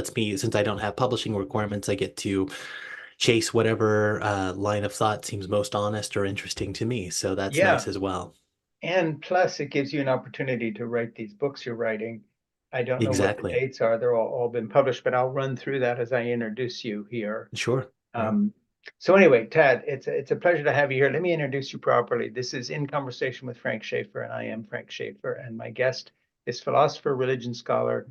lets me, since I don't have publishing requirements, I get to chase whatever line of thought seems most honest or interesting to me. So that's Yeah. nice as well. And plus, it gives you an opportunity to write these books you're writing. I don't know what the Exactly. dates are. They're all been published, but I'll run through that as I introduce you here. Sure. Yeah. Um, so anyway, Tad, it's a pleasure to have you here. Let me introduce you properly. This is In Conversation with Frank Schaeffer, and I am Frank Schaeffer, and my guest is philosopher, religion scholar,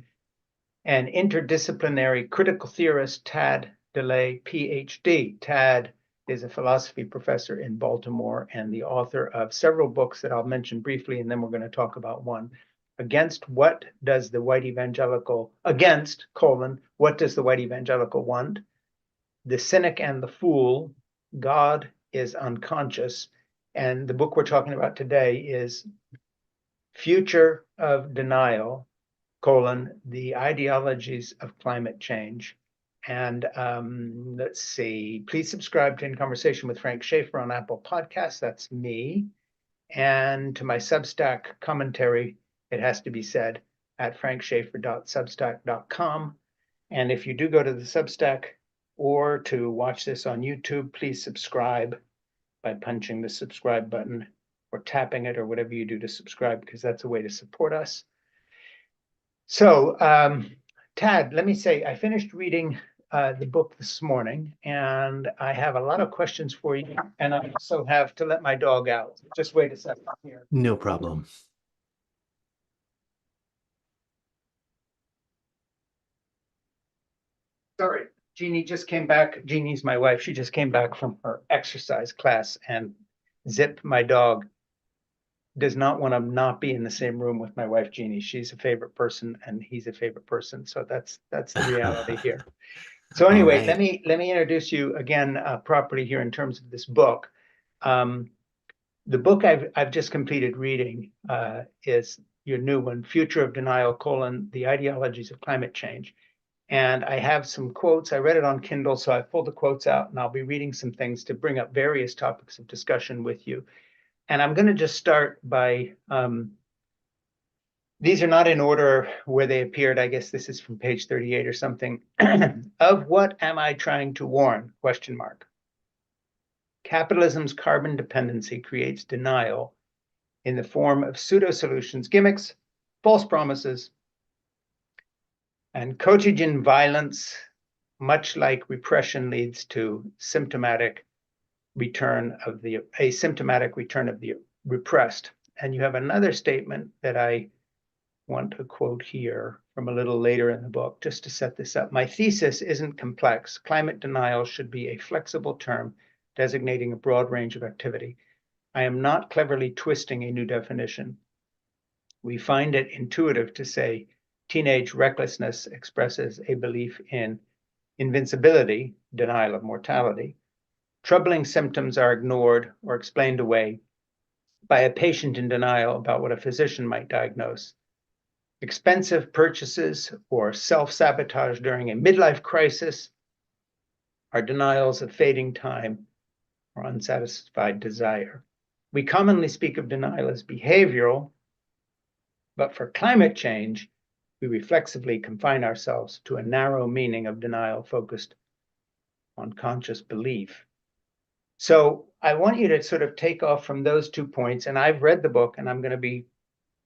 and interdisciplinary critical theorist Tad DeLay, PhD. Tad is a philosophy professor in Baltimore and the author of several books that I'll mention briefly, and then we're going to talk about one. Against what does the white evangelical, against, colon, what does the white evangelical want? The Cynic and the Fool, God is Unconscious. And the book we're talking about today is Future of Denial, colon, the ideologies of climate change. And let's see, please subscribe to In Conversation with Frank Schaeffer on Apple Podcasts. That's me. And to my Substack commentary, it has to be said, at frankschaeffer.substack.com. And if you do go to the Substack or to watch this on YouTube, please subscribe by punching the subscribe button or tapping it or whatever you do to subscribe, because that's a way to support us. So, Tad, let me say, I finished reading the book this morning, and I have a lot of questions for you. And I also have to let my dog out. Just wait a second here. No problem. Sorry, Jeannie just came back. Jeannie's my wife. She just came back from her exercise class, and Zip, my dog, does not want to not be in the same room with my wife, Jeannie. She's a favorite person, and he's a favorite person. So that's the reality here. So All anyway, let right. me introduce you again properly here in terms of this book. The book I've just completed reading is your new one, Future of Denial, colon, the ideologies of climate change. And I have some quotes. I read it on Kindle, so I pulled the quotes out, and I'll be reading some things to bring up various topics of discussion with you. And I'm going to just start by, these are not in order where they appeared. I guess this is from page 38 or something. Of what am I trying to warn? Question mark. Capitalism's carbon dependency creates denial in the form of pseudo-solutions, gimmicks, false promises, and quotidian violence, much like repression leads to a symptomatic return of the repressed. And you have another statement that I want to quote here from a little later in the book, just to set this up. My thesis isn't complex. Climate denial should be a flexible term designating a broad range of activity. I am not cleverly twisting a new definition. We find it intuitive to say teenage recklessness expresses a belief in invincibility, denial of mortality. Troubling symptoms are ignored or explained away by a patient in denial about what a physician might diagnose. Expensive purchases or self-sabotage during a midlife crisis are denials of fading time or unsatisfied desire. We commonly speak of denial as behavioral, but for climate change, we reflexively confine ourselves to a narrow meaning of denial focused on conscious belief. So I want you to sort of take off from those 2 points, and I've read the book, and I'm going to be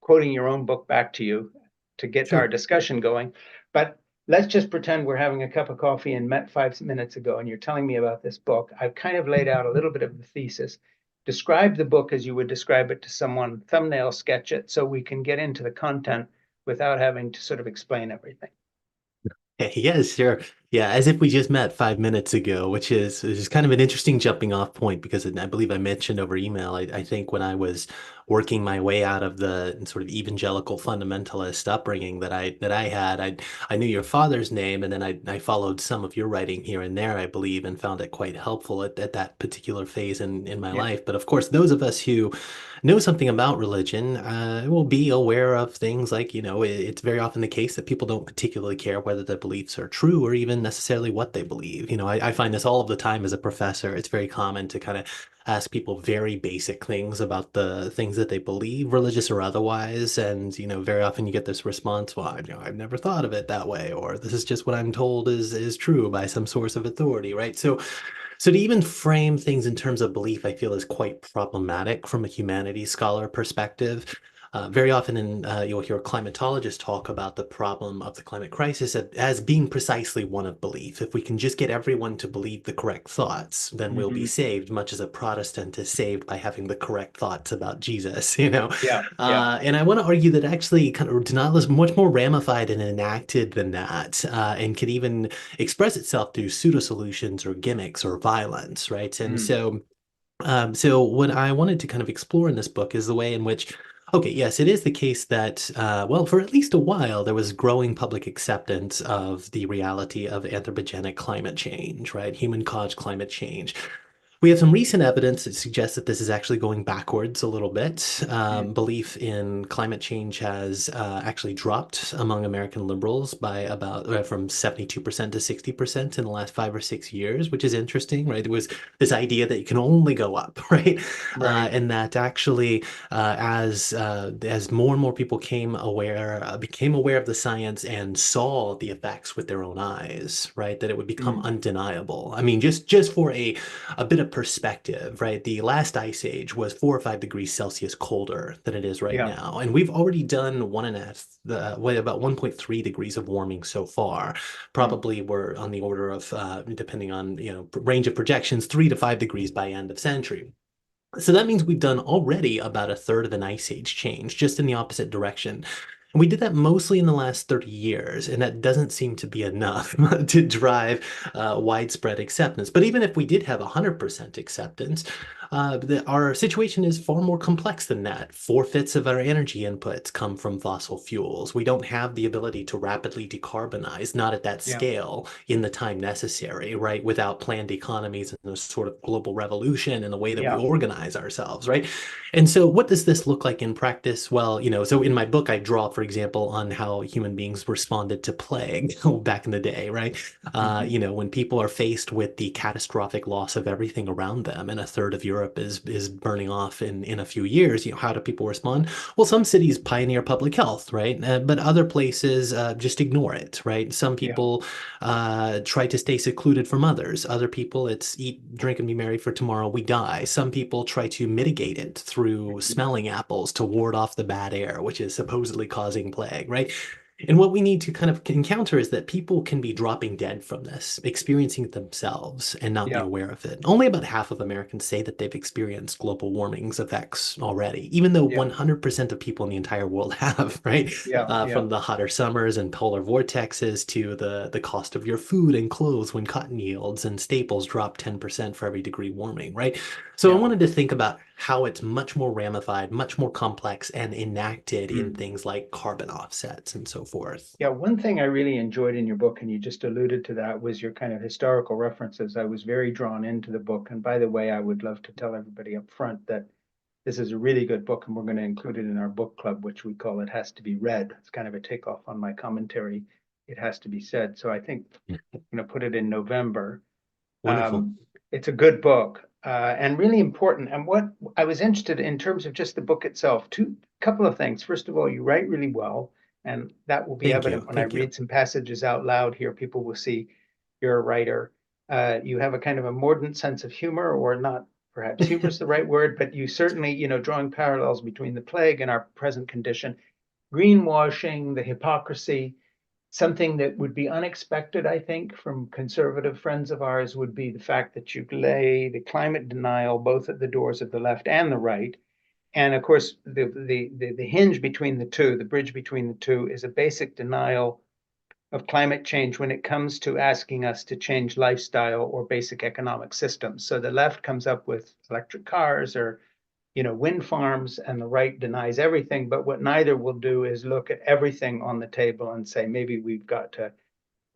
quoting your own book back to you to get our Sure. discussion going. But let's just pretend we're having a cup of coffee and met 5 minutes ago, and you're telling me about this book. I've kind of laid out a little bit of the thesis. Describe the book as you would describe it to someone, thumbnail sketch it, so we can get into the content without having to sort of explain everything. Yes, sure. Yeah, as if we just met 5 minutes ago, which is kind of an interesting jumping off point because I believe I mentioned over email. I think when I was working my way out of the sort of evangelical fundamentalist upbringing that I had, I knew your father's name, and then I followed some of your writing here and there, I believe, and found it quite helpful at that particular phase in my Yeah. life. But of course, those of us who know something about religion will be aware of things like, it's very often the case that people don't particularly care whether their beliefs are true or even necessarily what they believe. I find this all of the time as a professor. It's very common to kind of ask people very basic things about the things that they believe, religious or otherwise. And, very often you get this response, well, I've never thought of it that way, or this is just what I'm told is true by some source of authority, right? So to even frame things in terms of belief, I feel is quite problematic from a humanities scholar perspective. Very often you'll hear climatologists talk about the problem of the climate crisis as being precisely one of belief. If we can just get everyone to believe the correct thoughts, then we'll be Hmm. saved, much as a Protestant is saved by having the correct thoughts about Jesus, Yeah, yeah. And I want to argue that actually kind of denial is much more ramified and enacted than that, and can even express itself through pseudo solutions or gimmicks or violence, right? And Mm. so what I wanted to kind of explore in this book is the way in which, okay, yes, it is the case that, well, for at least a while, there was growing public acceptance of the reality of anthropogenic climate change, right? Human-caused climate change. We have some recent evidence that suggests that this is actually going backwards a little bit. Mm. Belief in climate change has actually dropped among American liberals by about from 72% to 60% in the last 5 or 6 years, which is interesting, right? There was this idea that you can only go up, right? Right. And that actually, as more and more people became aware of the science and saw the effects with their own eyes, right, that it would become Mm. undeniable. I mean, just for a bit of perspective, right? The last ice age was 4 or 5 degrees Celsius colder than it is right Yeah. now. And we've already done one and a half, about 1.3 degrees of warming so far. Mm. Probably we're on the order of, depending on, range of projections, 3 to 5 degrees by end of century. So that means we've done already about a third of an ice age change, just in the opposite direction. And we did that mostly in the last 30 years, and that doesn't seem to be enough to drive widespread acceptance. But even if we did have 100% acceptance, our situation is far more complex than that. Four-fifths of our energy inputs come from fossil fuels. We don't have the ability to rapidly decarbonize, not at that Yeah. scale, in the time necessary, right? Without planned economies and a sort of global revolution in the way that we Yeah. organize ourselves, right? And so, what does this look like in practice? Well, so in my book, I draw, for example, on how human beings responded to plague back in the day, right? Hmm. When people are faced with the catastrophic loss of everything around them, and a third of Europe is burning off in a few years, how do people respond? Well, some cities pioneer public health, right? But other places just ignore it, right? Some Yeah. people try to stay secluded from others. Other people, it's eat, drink, and be merry, for tomorrow we die. Some people try to mitigate it through Mhm. smelling apples to ward off the bad air, which is supposedly causing plague, right? And what we need to kind of encounter is that people can be dropping dead from this, experiencing it themselves and not be Yeah. aware of it. Only about half of Americans say that they've experienced global warming's effects already, even though Yeah. 100% of people in the entire world have, right? Yeah. Yeah. From the hotter summers and polar vortexes to the cost of your food and clothes when cotton yields and staples drop 10% for every degree warming, right? So I Yeah. wanted to think about how it's much more ramified, much more complex, and enacted in Mm. things like carbon offsets and so forth. Yeah, one thing I really enjoyed in your book, and you just alluded to that, was your kind of historical references. I was very drawn into the book. And by the way, I would love to tell everybody up front that this is a really good book, and we're going to include it in our book club, which we call It Has to Be Read. It's kind of a takeoff on my commentary, It Has to Be Said. So I think I'm going to put it in November. Wonderful. It's a good book and really important. And what I was interested in terms of just the book itself, two couple of things. First of all, you write really well, and that will be Thank evident you. when I Thank you. read some passages out loud here. People will see you're a writer. You have a kind of a mordant sense of humor, or not perhaps humor is the right word, but you certainly, drawing parallels between the plague and our present condition, greenwashing, the hypocrisy. Something that would be unexpected, I think, from conservative friends of ours would be the fact that you lay the climate denial both at the doors of the left and the right. And of course, the hinge between the two, the bridge between the two, is a basic denial of climate change when it comes to asking us to change lifestyle or basic economic systems. So the left comes up with electric cars or wind farms, and the right denies everything. But what neither will do is look at everything on the table and say, maybe we've got to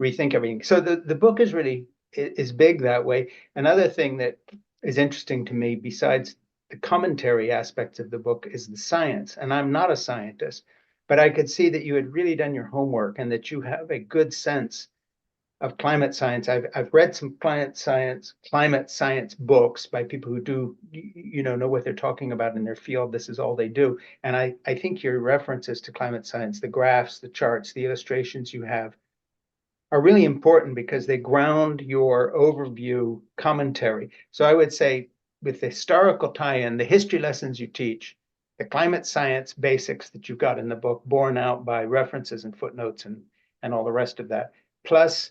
rethink everything. So the book is really is big that way. Another thing that is interesting to me, besides the commentary aspects of the book, is the science. And I'm not a scientist, but I could see that you had really done your homework and that you have a good sense of climate science. I've read some climate science books by people who do, know what they're talking about in their field. This is all they do. And I think your references to climate science, the graphs, the charts, the illustrations you have are really important because they ground your overview commentary. So I would say with the historical tie-in, the history lessons you teach, the climate science basics that you've got in the book, borne out by references and footnotes and all the rest of that, plus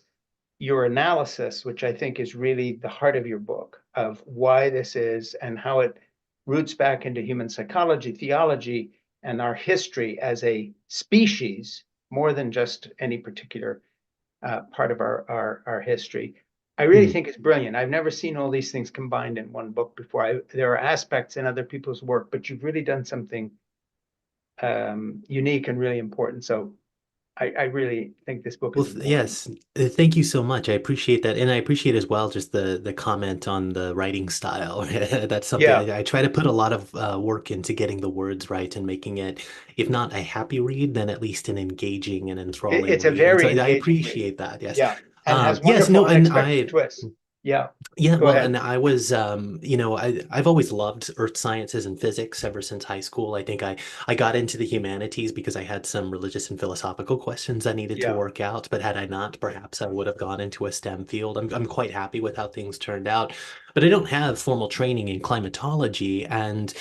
your analysis, which I think is really the heart of your book of why this is and how it roots back into human psychology, theology, and our history as a species, more than just any particular part of our history. I really Hmm. think it's brilliant. I've never seen all these things combined in one book before. There are aspects in other people's work, but you've really done something unique and really important. So I really think this book Well, is important. yes, thank you so much. I appreciate that, and I appreciate as well just the comment on the writing style. That's something Yeah, I try to put a lot of work into getting the words right and making it, if not a happy read, then at least an engaging and enthralling it's a read. And so very I engaging read. appreciate that. Yes, Yeah, and has yes, wonderful no, and unexpected twists. Yeah, yeah, go well, ahead. and I was, I've always loved earth sciences and physics ever since high school. I think I got into the humanities because I had some religious and philosophical questions I needed to Yeah, work out. But had I not, perhaps I would have gone into a STEM field. I'm quite happy with how things turned out, but I don't have formal training in climatology. And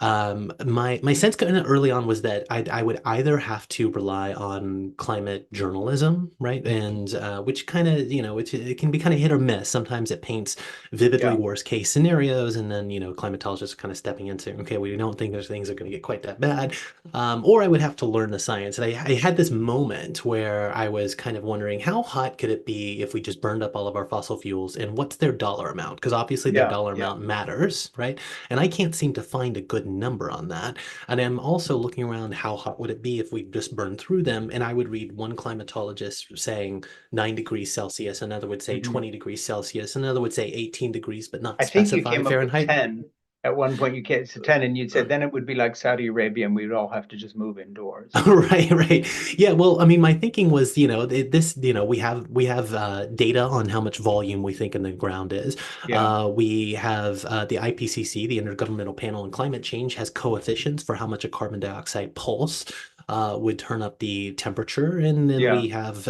my sense kind of early on was that I would either have to rely on climate journalism, right? And which kind of, it can be kind of hit or miss. Sometimes it paints vividly yeah, worst case scenarios, and then climatologists are kind of stepping in saying, okay, we don't think those things are going to get quite that bad. Or I would have to learn the science. And I had this moment where I was kind of wondering how hot could it be if we just burned up all of our fossil fuels, and what's their dollar amount? Because obviously their yeah, dollar yeah. amount matters, right? And I can't seem to find a good number on that. And I'm also looking around, how hot would it be if we just burned through them? And I would read one climatologist saying 9 degrees Celsius, another would say Mhm. 20 degrees Celsius, another would say 18 degrees, but not I think you specify came up with Fahrenheit. 10. At one point, you came to 10, and you'd said then it would be like Saudi Arabia, and we would all have to just move indoors. Right, right. Yeah, well, I mean, my thinking was, this, we have data on how much volume we think in the ground is. Yeah, We have the IPCC, the Intergovernmental Panel on Climate Change, has coefficients for how much a carbon dioxide pulse would turn up the temperature, and then yeah, we have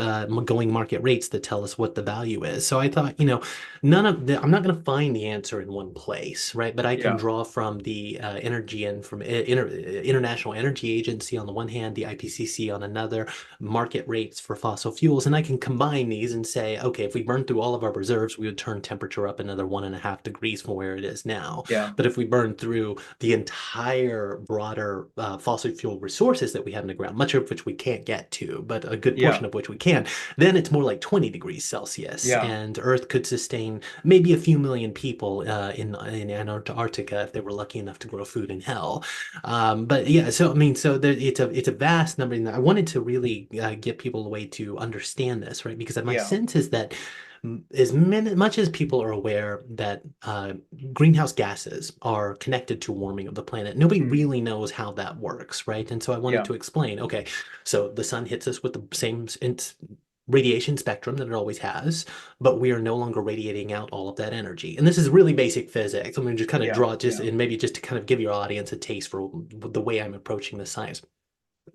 going market rates that tell us what the value is. So I thought, none of the, I'm not going to find the answer in one place, right? But I can yeah, draw from the energy and from International Energy Agency on the one hand, the IPCC on another, market rates for fossil fuels, and I can combine these and say, okay, if we burn through all of our reserves, we would turn temperature up another 1.5 degrees from where it is now. yeah, But if we burn through the entire broader fossil fuel resources that we have in the ground, much of which we can't get to, but a good yeah, portion of which we can, then it's more like 20 degrees Celsius, yeah, and Earth could sustain maybe a few million people in Antarctica if they were lucky enough to grow food in hell. But yeah, so I mean, so it's a vast number. And I wanted to really get people a way to understand this, right? Because my yeah. sense is that much as people are aware that greenhouse gases are connected to warming of the planet, nobody Mm, really knows how that works, right? And so I wanted yeah, to explain, okay, so the sun hits us with the same radiation spectrum that it always has, but we are no longer radiating out all of that energy. And this is really basic physics. I'm going to just kind of yeah, draw just yeah. and maybe just to kind of give your audience a taste for the way I'm approaching the science.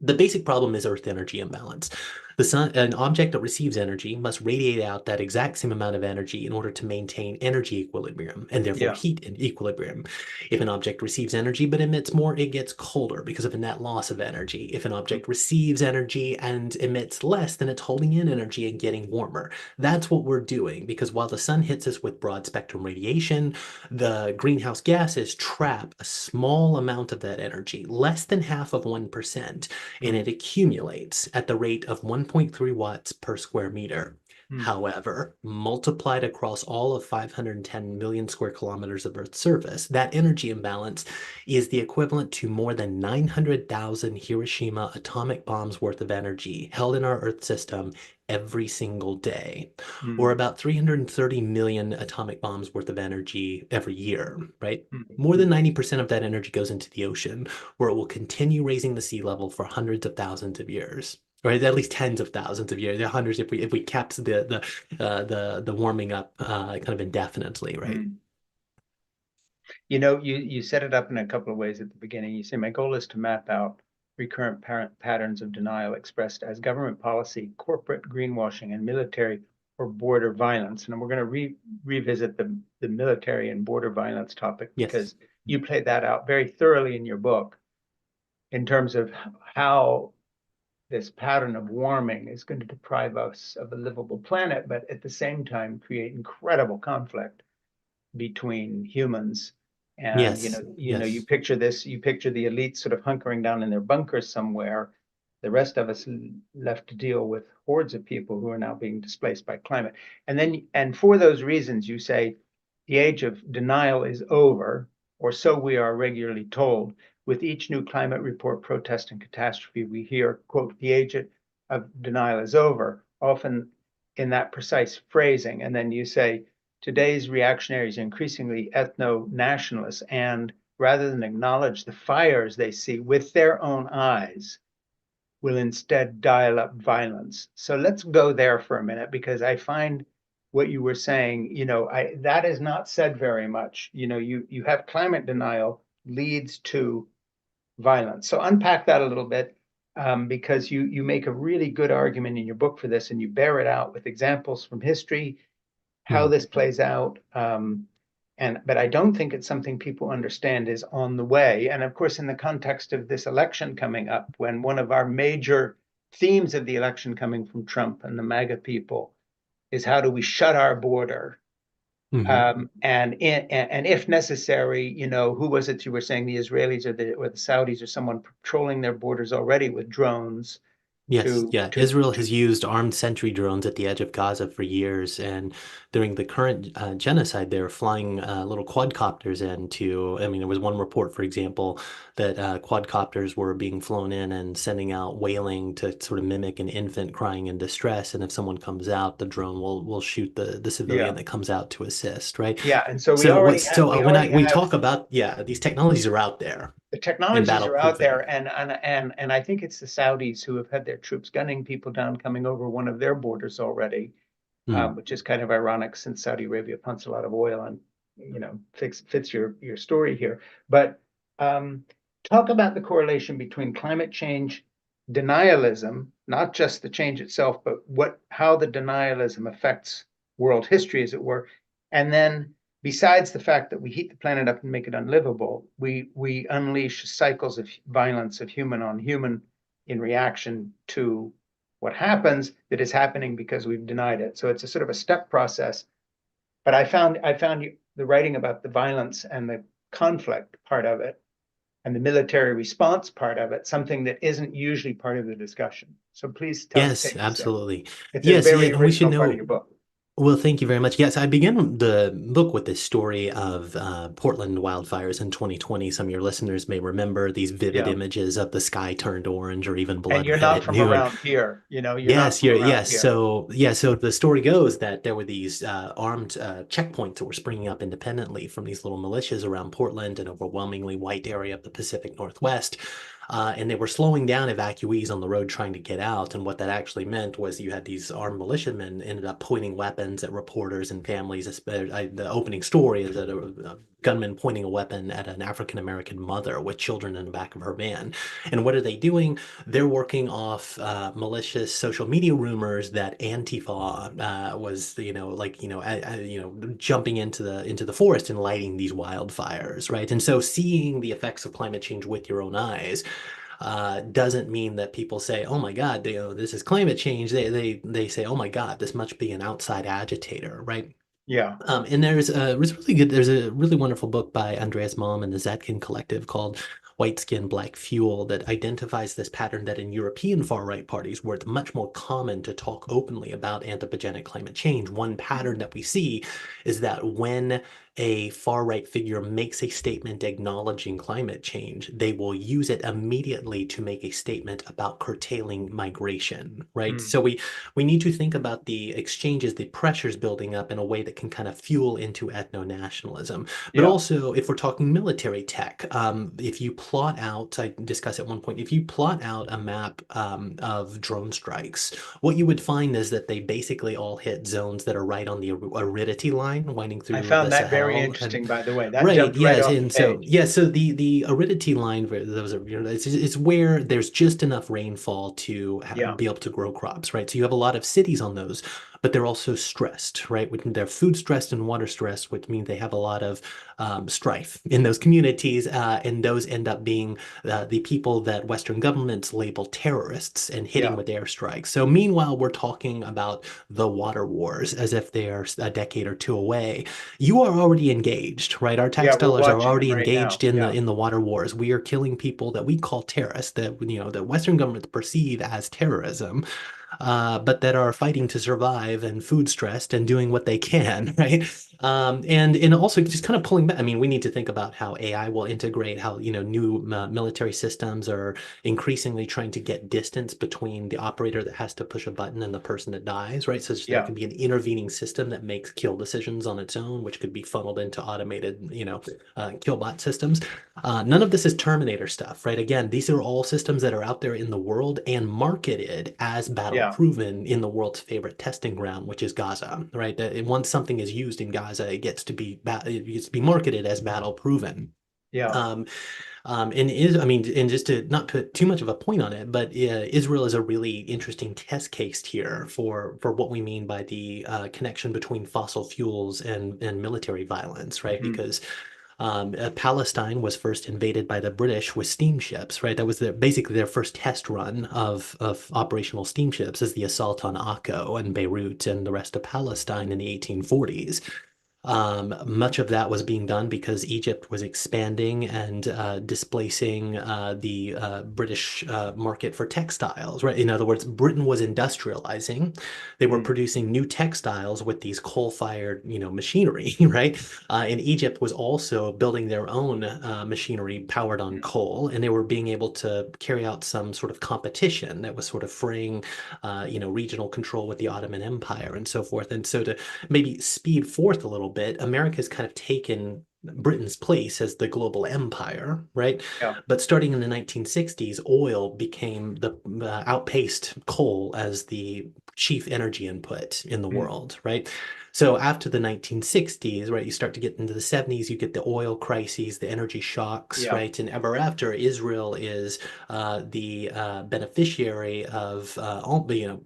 The basic problem is Earth energy imbalance. The sun, an object that receives energy must radiate out that exact same amount of energy in order to maintain energy equilibrium and therefore Yeah. heat in equilibrium. If an object receives energy but emits more, it gets colder because of a net loss of energy. If an Mm, object receives energy and emits less, then it's holding in energy and getting warmer. That's what we're doing, because while the sun hits us with broad spectrum radiation, the greenhouse gases trap a small amount of that energy, less than half of 1%, and it mm, accumulates at the rate of 1.3 watts per square meter. mm, However, multiplied across all of 510 million square kilometers of Earth's surface, that energy imbalance is the equivalent to more than 900,000 Hiroshima atomic bombs worth of energy held in our Earth system every single day, or mm, about 330 million atomic bombs worth of energy every year, right? mm, More than mm. 90% of that energy goes into the ocean, where it will continue raising the sea level for hundreds of thousands of years. right? At least tens of thousands of years, hundreds if we kept the warming up kind of indefinitely, right? Mm. You set it up in a couple of ways at the beginning. You say, my goal is to map out recurrent patterns of denial expressed as government policy, corporate greenwashing, and military or border violence. And we're going to revisit the military and border violence topic Yes. because you played that out very thoroughly in your book in terms of how this pattern of warming is going to deprive us of a livable planet, but at the same time create incredible conflict between humans. And Yes. you Yes. picture this, you picture the elite sort of hunkering down in their bunkers somewhere, the rest of us left to deal with hordes of people who are now being displaced by climate. And for those reasons, you say the age of denial is over, or so we are regularly told. With each new climate report, protest, and catastrophe, we hear, quote, the age of denial is over, often in that precise phrasing. And then you say, today's reactionaries are increasingly ethno-nationalists, and rather than acknowledge the fires they see with their own eyes, will instead dial up violence. So let's go there for a minute, because I find what you were saying, that is not said very much. You have climate denial leads to violence. So unpack that a little bit, because you make a really good argument in your book for this, and you bear it out with examples from history, how Mhm. this plays out. But I don't think it's something people understand is on the way. And of course, in the context of this election coming up, when one of our major themes of the election coming from Trump and the MAGA people is how do we shut our border? Mhm. And if necessary, who was it you were saying, the Israelis or the Saudis or someone patrolling their borders already with drones Yes, to yeah. to Israel to has used armed sentry drones at the edge of Gaza for years, and during the current genocide, they were flying little quadcopters in to. I mean, there was one report, for example, that quadcopters were being flown in and sending out wailing to sort of mimic an infant crying in distress. And if someone comes out, the drone will shoot the civilian yeah. that comes out to assist, right? Yeah, and so we So already what's have so we when already we have talk about, yeah, these technologies are out there the and technologies battle are out proven. there, and I think it's the Saudis who have had their troops gunning people down coming over one of their borders already, Mm, which is kind of ironic since Saudi Arabia pumps a lot of oil and fits your story here. But um, talk about the correlation between climate change denialism, not just the change itself, but how the denialism affects world history, as it were, and then besides the fact that we heat the planet up and make it unlivable, we unleash cycles of violence of human on human in reaction to what happens that is happening because we've denied it. So it's a sort of a step process. But I found the writing about the violence and the conflict part of it and the military response part of it something that isn't usually part of the discussion. So please yes, take us there. absolutely. It's a Yes, yeah, very and we should original part of know. your book. Well, thank you very much. Yes, I began the book with this story of Portland wildfires in 2020. Some of your listeners may remember these vivid Yeah. images of the sky turned orange or even And blood you're red not at from noon. around here. You're not Yes, from you're, around yes. here. So the story goes that there were these armed checkpoints that were springing up independently from these little militias around Portland, an overwhelmingly white area of the Pacific Northwest. And they were slowing down evacuees on the road trying to get out. And what that actually meant was you had these armed militiamen ended up pointing weapons at reporters and families. The opening story is that a gunman pointing a weapon at an African American mother with children in the back of her van. And what are they doing? They're working off malicious social media rumors that Antifa was, jumping into the forest and lighting these wildfires, right? And so seeing the effects of climate change with your own eyes doesn't mean that people say, "Oh my God, this is climate change." They say, "Oh my God, this must be an outside agitator," right? Yeah. And there's a really wonderful book by Andreas Malm and the Zetkin Collective called White Skin, Black Fuel that identifies this pattern that in European far-right parties, where it's much more common to talk openly about anthropogenic climate change, one pattern that we see is that when a far right figure makes a statement acknowledging climate change, they will use it immediately to make a statement about curtailing migration, right? Mm. So we need to think about the exchanges, the pressures building up in a way that can kind of fuel into ethno-nationalism. But Yeah, also, if we're talking military tech, if you plot out, I discussed at one point, if you plot out a map of drone strikes, what you would find is that they basically all hit zones that are right on the aridity line, winding I through the found that very Sahel. And interesting, by the way. That right, jumped right yes, off the and so page. yeah, so the aridity line for those are it's where there's just enough rainfall to Yeah, be able to grow crops, right? So you have a lot of cities on those, but they're also stressed, right? They're food stressed and water stressed, which means they have a lot of strife in those communities, and those end up being the people that Western governments label terrorists and hitting yeah, with airstrikes. So meanwhile, we're talking about the water wars as if they are a decade or two away. You are already engaged, right? Our yeah. tax We're dollars are watching them already right now. engaged in Yeah, the water wars. We are killing people that we call terrorists, that that Western governments perceive as terrorism, but that are fighting to survive and food stressed and doing what they can, right? And also just kind of pulling back. I mean, we need to think about how AI will integrate, how new military systems are increasingly trying to get distance between the operator that has to push a button and the person that dies, right? So there yeah, can be an intervening system that makes kill decisions on its own, which could be funneled into automated, kill bot systems. None of this is Terminator stuff, right? Again, these are all systems that are out there in the world and marketed as battle yeah, proven in the world's favorite testing ground, which is Gaza, right? That once something is used in Gaza, it gets to be marketed as battle proven. yeah. Um, and is I mean, and just to not put too much of a point on it, but Israel is a really interesting test case here for what we mean by the connection between fossil fuels and military violence, right? Mm, Because Palestine was first invaded by the British with steamships, right? That was basically their first test run of operational steamships, as the assault on Akko and Beirut and the rest of Palestine in the 1840s. Much of that was being done because Egypt was expanding and displacing the British market for textiles, right? In other words, Britain was industrializing. They were mm, producing new textiles with these coal-fired, machinery, right? And Egypt was also building their own machinery powered on mm. coal, and they were being able to carry out some sort of competition that was sort of fraying, regional control with the Ottoman Empire and so forth. And so to maybe speed forth a little bit, America's kind of taken Britain's place as the global empire, right? Yeah, But starting in the 1960s, oil became the outpaced coal as the chief energy input in the mm, world, right? So after the 1960s, right, you start to get into the 70s, you get the oil crises, the energy shocks, yeah, right? And ever after, Israel is the beneficiary of all, the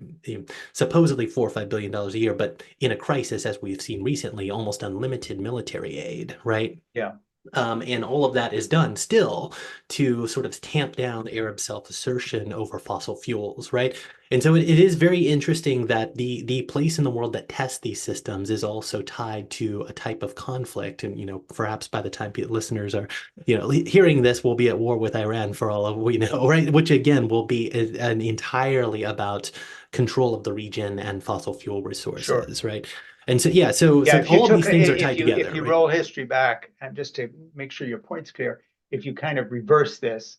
supposedly $4 or $5 billion a year, but in a crisis, as we've seen recently, almost unlimited military aid, right? yeah, And all of that is done still to sort of tamp down Arab self-assertion over fossil fuels, right? And so it is very interesting that the place in the world that tests these systems is also tied to a type of conflict. And, perhaps by the time listeners are, hearing this, we'll be at war with Iran for all of we know, right? Which again will be an entirely about control of the region and fossil fuel sure. resources, right? And so yeah, so Yeah, so if you all of took these things are if tied if together, you right? roll history back, and just to make sure your point's clear, if you kind of reverse this,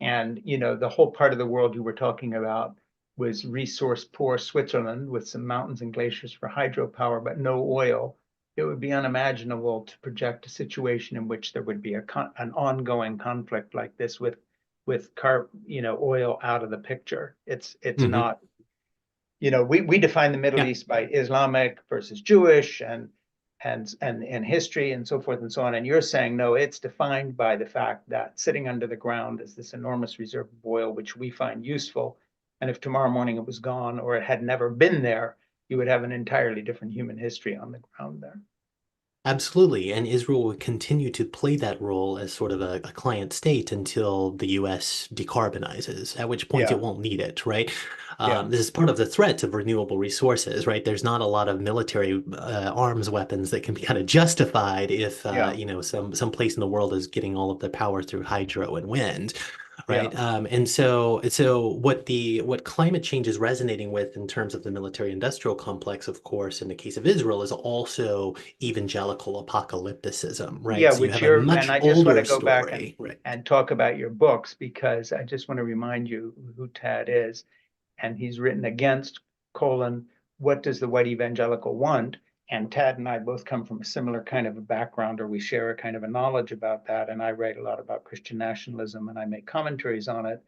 and the whole part of the world you were talking about was resource poor Switzerland with some mountains and glaciers for hydropower, but no oil, it would be unimaginable to project a situation in which there would be an ongoing conflict like this with oil out of the picture. It's Hmm. not, we define the Middle Yeah, East by Islamic versus Jewish and history and so forth and so on. And you're saying no, it's defined by the fact that sitting under the ground is this enormous reserve of oil, which we find useful. And if tomorrow morning it was gone or it had never been there, you would have an entirely different human history on the ground there. absolutely. And Israel will continue to play that role as sort of a client state until the US decarbonizes, at which point it Yeah, won't need it, right? yeah, This is part of the threat of renewable resources, right? There's not a lot of military arms weapons that can be kind of justified if yeah, some place in the world is getting all of the power through hydro and wind. Yeah. right? And so what climate change is resonating with in terms of the military industrial complex, of course, in the case of Israel, is also evangelical apocalypticism, right? Yeah, So you which have a you're, much and I just want to older go back story, right? and talk about your books because I just want to remind you who Tad is. And he's written against colon, what does the white evangelical want? And Tad and I both come from a similar kind of a background, or we share a kind of a knowledge about that. And I write a lot about Christian nationalism and I make commentaries on it,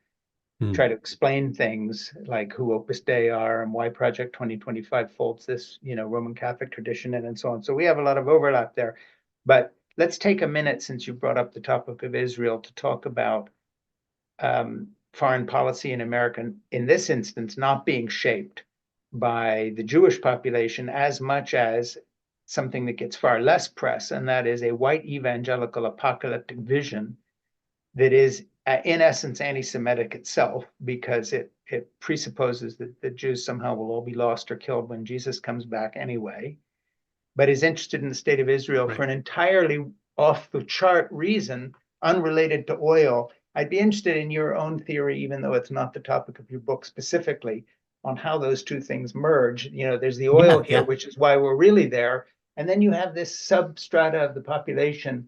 Hmm. try to explain things like who Opus Dei are and why Project 2025 folds this, Roman Catholic tradition in and so on. So we have a lot of overlap there. But let's take a minute, since you brought up the topic of Israel, to talk about foreign policy in America, in this instance, not being shaped by the Jewish population as much as something that gets far less press, and that is a white evangelical apocalyptic vision that is, in essence, anti-Semitic itself, because it presupposes that the Jews somehow will all be lost or killed when Jesus comes back anyway, but is interested in the state of Israel for Right. an entirely off the chart reason, unrelated to oil. I'd be interested in your own theory, even though it's not the topic of your book specifically, on how those two things merge. There's the oil Yeah, here, yeah. which is why we're really there. And then you have this substrata of the population,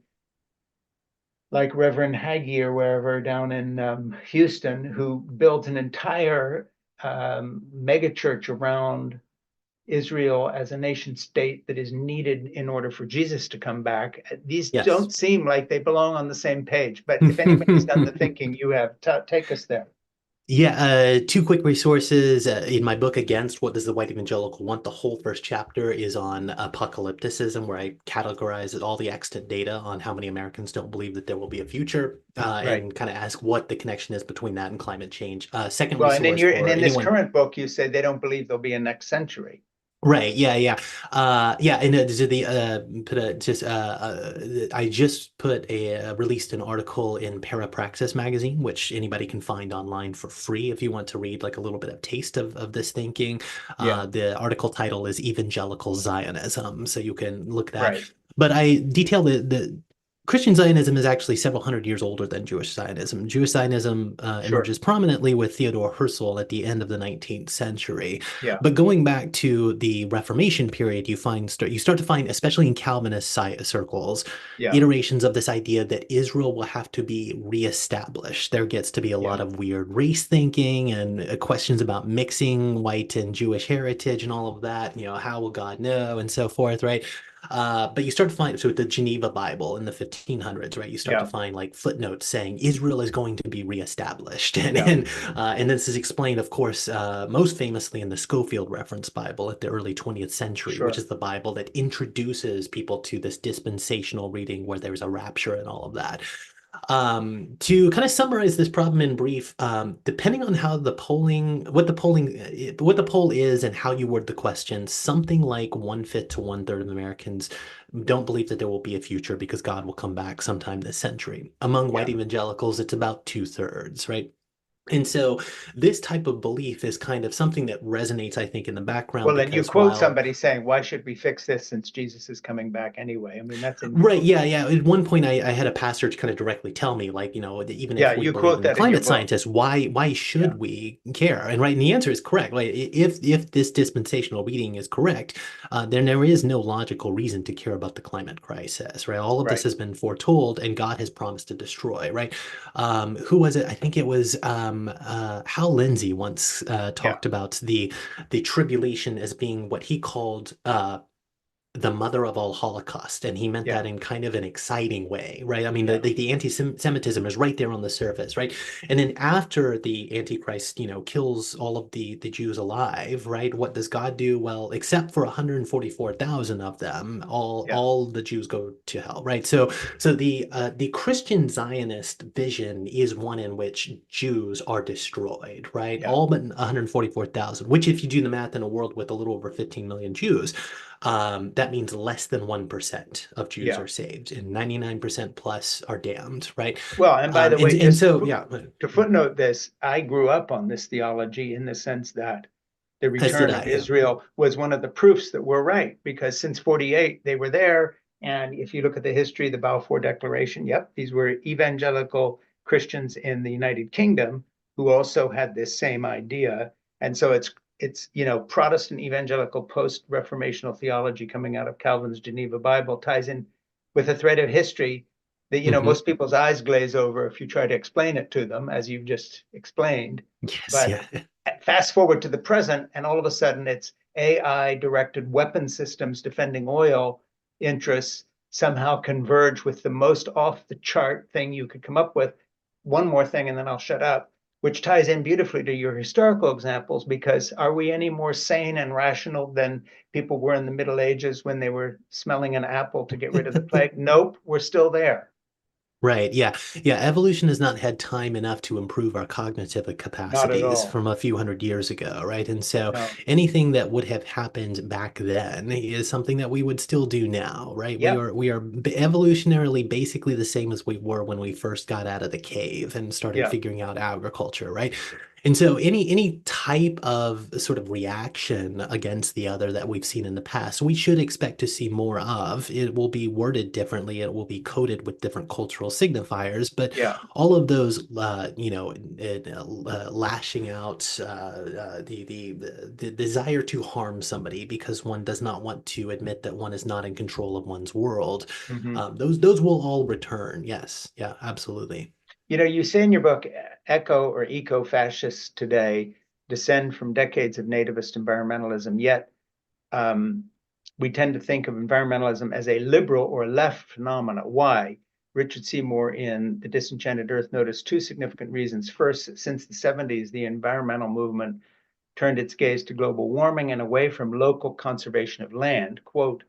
like Reverend Hagee or wherever down in Houston, who built an entire megachurch around Israel as a nation state that is needed in order for Jesus to come back. These Yes. don't seem like they belong on the same page, but if anybody's done the thinking, you have. Take us there. Yeah, two quick resources in my book Against What Does the White Evangelical Want? The whole first chapter is on apocalypticism, where I categorize all the extant data on how many Americans don't believe that there will be a future, Right. and kind of ask what the connection is between that and climate change. Second Well, and in resource your and for in this anyone. current book, you say they don't believe there'll be a next century. Right. Yeah. Yeah. Yeah. And put a just I just put released an article in Parapraxis magazine, which anybody can find online for free if you want to read like a little bit of taste of this thinking. Yeah. The article title is Evangelical Zionism, so you can look that. Right. But I detail the Christian Zionism is actually several hundred years older than Jewish Zionism. Jewish Zionism Sure. emerges prominently with Theodor Herzl at the end of the 19th century. Yeah. But going back to the Reformation period, you start to find, especially in Calvinist circles, Yeah. iterations of this idea that Israel will have to be reestablished. There gets to be a lot Yeah. of weird race thinking and questions about mixing white and Jewish heritage and all of that. How will God know and so forth, right? But you start to find, so the Geneva Bible in the 1500s, right? You start to Yeah. find like footnotes saying Israel is going to be reestablished, and Yeah. and this is explained, of course, most famously in the Schofield Reference Bible at the early 20th century, which Sure. is the Bible that introduces people to this dispensational reading where there's a rapture and all of that. To kind of summarize this problem in brief, depending on how what the poll is and how you word the question, something like one-fifth to one-third of Americans don't believe that there will be a future because God will come back sometime this century. Among white Yeah. evangelicals, it's about two-thirds, right? And so this type of belief is kind of something that resonates, I think, in the background Well, and you because quote while somebody saying, "Why should we fix this since Jesus is coming back anyway?" I mean, that's in your right, book. yeah, yeah. At one point, I had a pastor kind of directly tell me, like, even Yeah, if we you believe quote in the that in your climate book. scientists, why Yeah. should we care? And right, and the answer is correct. Like, if this dispensational reading is correct, then there is no logical reason to care about the climate crisis, right? All of this Right. has been foretold, and God has promised to destroy, right? Who was it? I think it was Hal Lindsey once Yeah. talked about the tribulation as being what he called the mother of all Holocaust, and he meant Yeah. that in kind of an exciting way, right? I mean, Yeah. the anti-Semitism is right there on the surface, right? And then after the Antichrist, kills all of the Jews alive, right? What does God do? Well, except for 144,000 of them, Yeah. all the Jews go to hell, right? So the Christian Zionist vision is one in which Jews are destroyed, right? Yeah. All but 144,000, which if you do the math in a world with a little over 15 million Jews, that means less than 1% of Jews Yeah. are saved and 99% plus are damned, right? Well, and by the And, way, and just to so, yeah, to footnote this, I grew up on this theology in the sense that the as did return I, of yeah. Israel was one of the proofs that we're right, because since 48, they were there. And if you look at the history of the Balfour Declaration, yep, these were evangelical Christians in the United Kingdom who also had this same idea. And so it's Protestant evangelical post-reformational theology coming out of Calvin's Geneva Bible ties in with a thread of history that Hmm. most people's eyes glaze over if you try to explain it to them, as you've just explained. Yes, But yeah. fast forward to the present, and all of a sudden it's AI directed weapon systems defending oil interests somehow converge with the most off the chart thing you could come up with. One more thing, and then I'll shut up, which ties in beautifully to your historical examples, because are we any more sane and rational than people were in the Middle Ages when they were smelling an apple to get rid of the plague? Nope, we're still there. Right. Yeah. Yeah. Evolution has not had time enough to improve our cognitive Not at capacities all. from a few hundred years ago. Right. And so No. anything that would have happened back then is something that we would still do now. Right. We Yep. are, we are evolutionarily basically the same as we were when we first got out of the cave and started Yeah. figuring out agriculture. Right. And so any type of sort of reaction against the other that we've seen in the past, we should expect to see more of. It will be worded differently. It will be coded with different cultural signifiers, but Yeah. all of those, lashing out, the desire to harm somebody because one does not want to admit that one is not in control of one's world, Mm-hmm. those will all return. Yes, yeah, absolutely. You say in your book, eco or eco fascists today descend from decades of nativist environmentalism, yet um, we tend to think of environmentalism as a liberal or left phenomena. Why? Richard Seymour in The Disenchanted Earth noticed two significant reasons. First, since the 70s, the environmental movement turned its gaze to global warming and away from local conservation of land. Quote,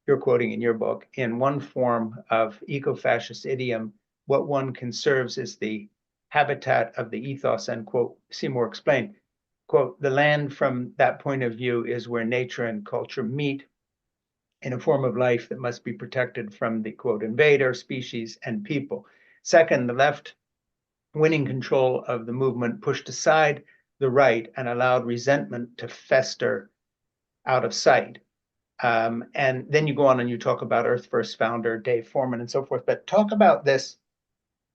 you're quoting in your book, in one form of eco-fascist idiom, what one conserves is the habitat of the ethos, end quote. Seymour explained, quote, the land from that point of view is where nature and culture meet in a form of life that must be protected from the quote invader, species, and people. Second, the left winning control of the movement pushed aside the right and allowed resentment to fester out of sight. And then you go on and you talk about Earth First founder Dave Foreman and so forth. But talk about this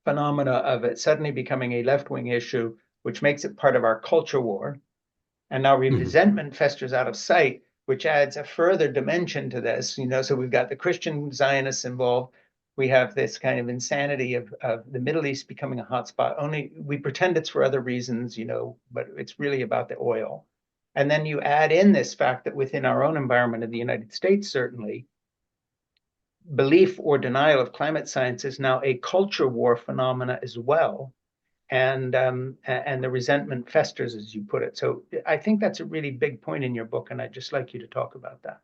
phenomena of it suddenly becoming a left wing issue, which makes it part of our culture war. And now Mhm. resentment festers out of sight, which adds a further dimension to this. So we've got the Christian Zionists involved. We have this kind of insanity of the Middle East becoming a hotspot. Only we pretend it's for other reasons, but it's really about the oil. And then you add in this fact that within our own environment in the United States, certainly, belief or denial of climate science is now a culture war phenomena as well. And the resentment festers, as you put it. So I think that's a really big point in your book, and I'd just like you to talk about that.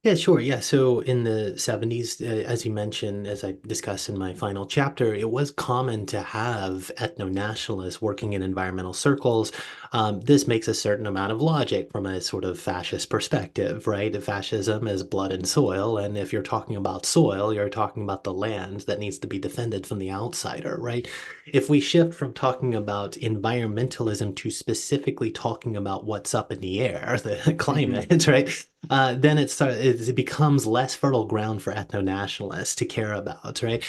Yeah, sure. Yeah. So in the 70s, as you mentioned, as I discussed in my final chapter, it was common to have ethno-nationalists working in environmental circles. This makes a certain amount of logic from a sort of fascist perspective, right? Fascism is blood and soil. And if you're talking about soil, you're talking about the land that needs to be defended from the outsider, right? If we shift from talking about environmentalism to specifically talking about what's up in the air, the Mm-hmm. climate, right? Then it becomes less fertile ground for ethno-nationalists to care about, right?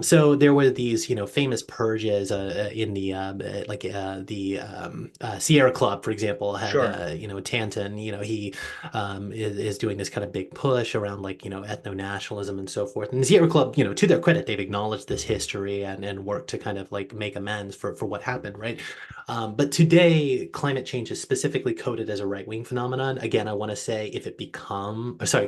So there were these, famous purges in the Sierra Club, for example, had Sure. Tanton, he is doing this kind of big push around like ethno-nationalism and so forth. And the Sierra Club, to their credit, they've acknowledged this history and worked to kind of like make amends for what happened, right? But today, climate change is specifically coded as a right-wing phenomenon. Again, I want to say if it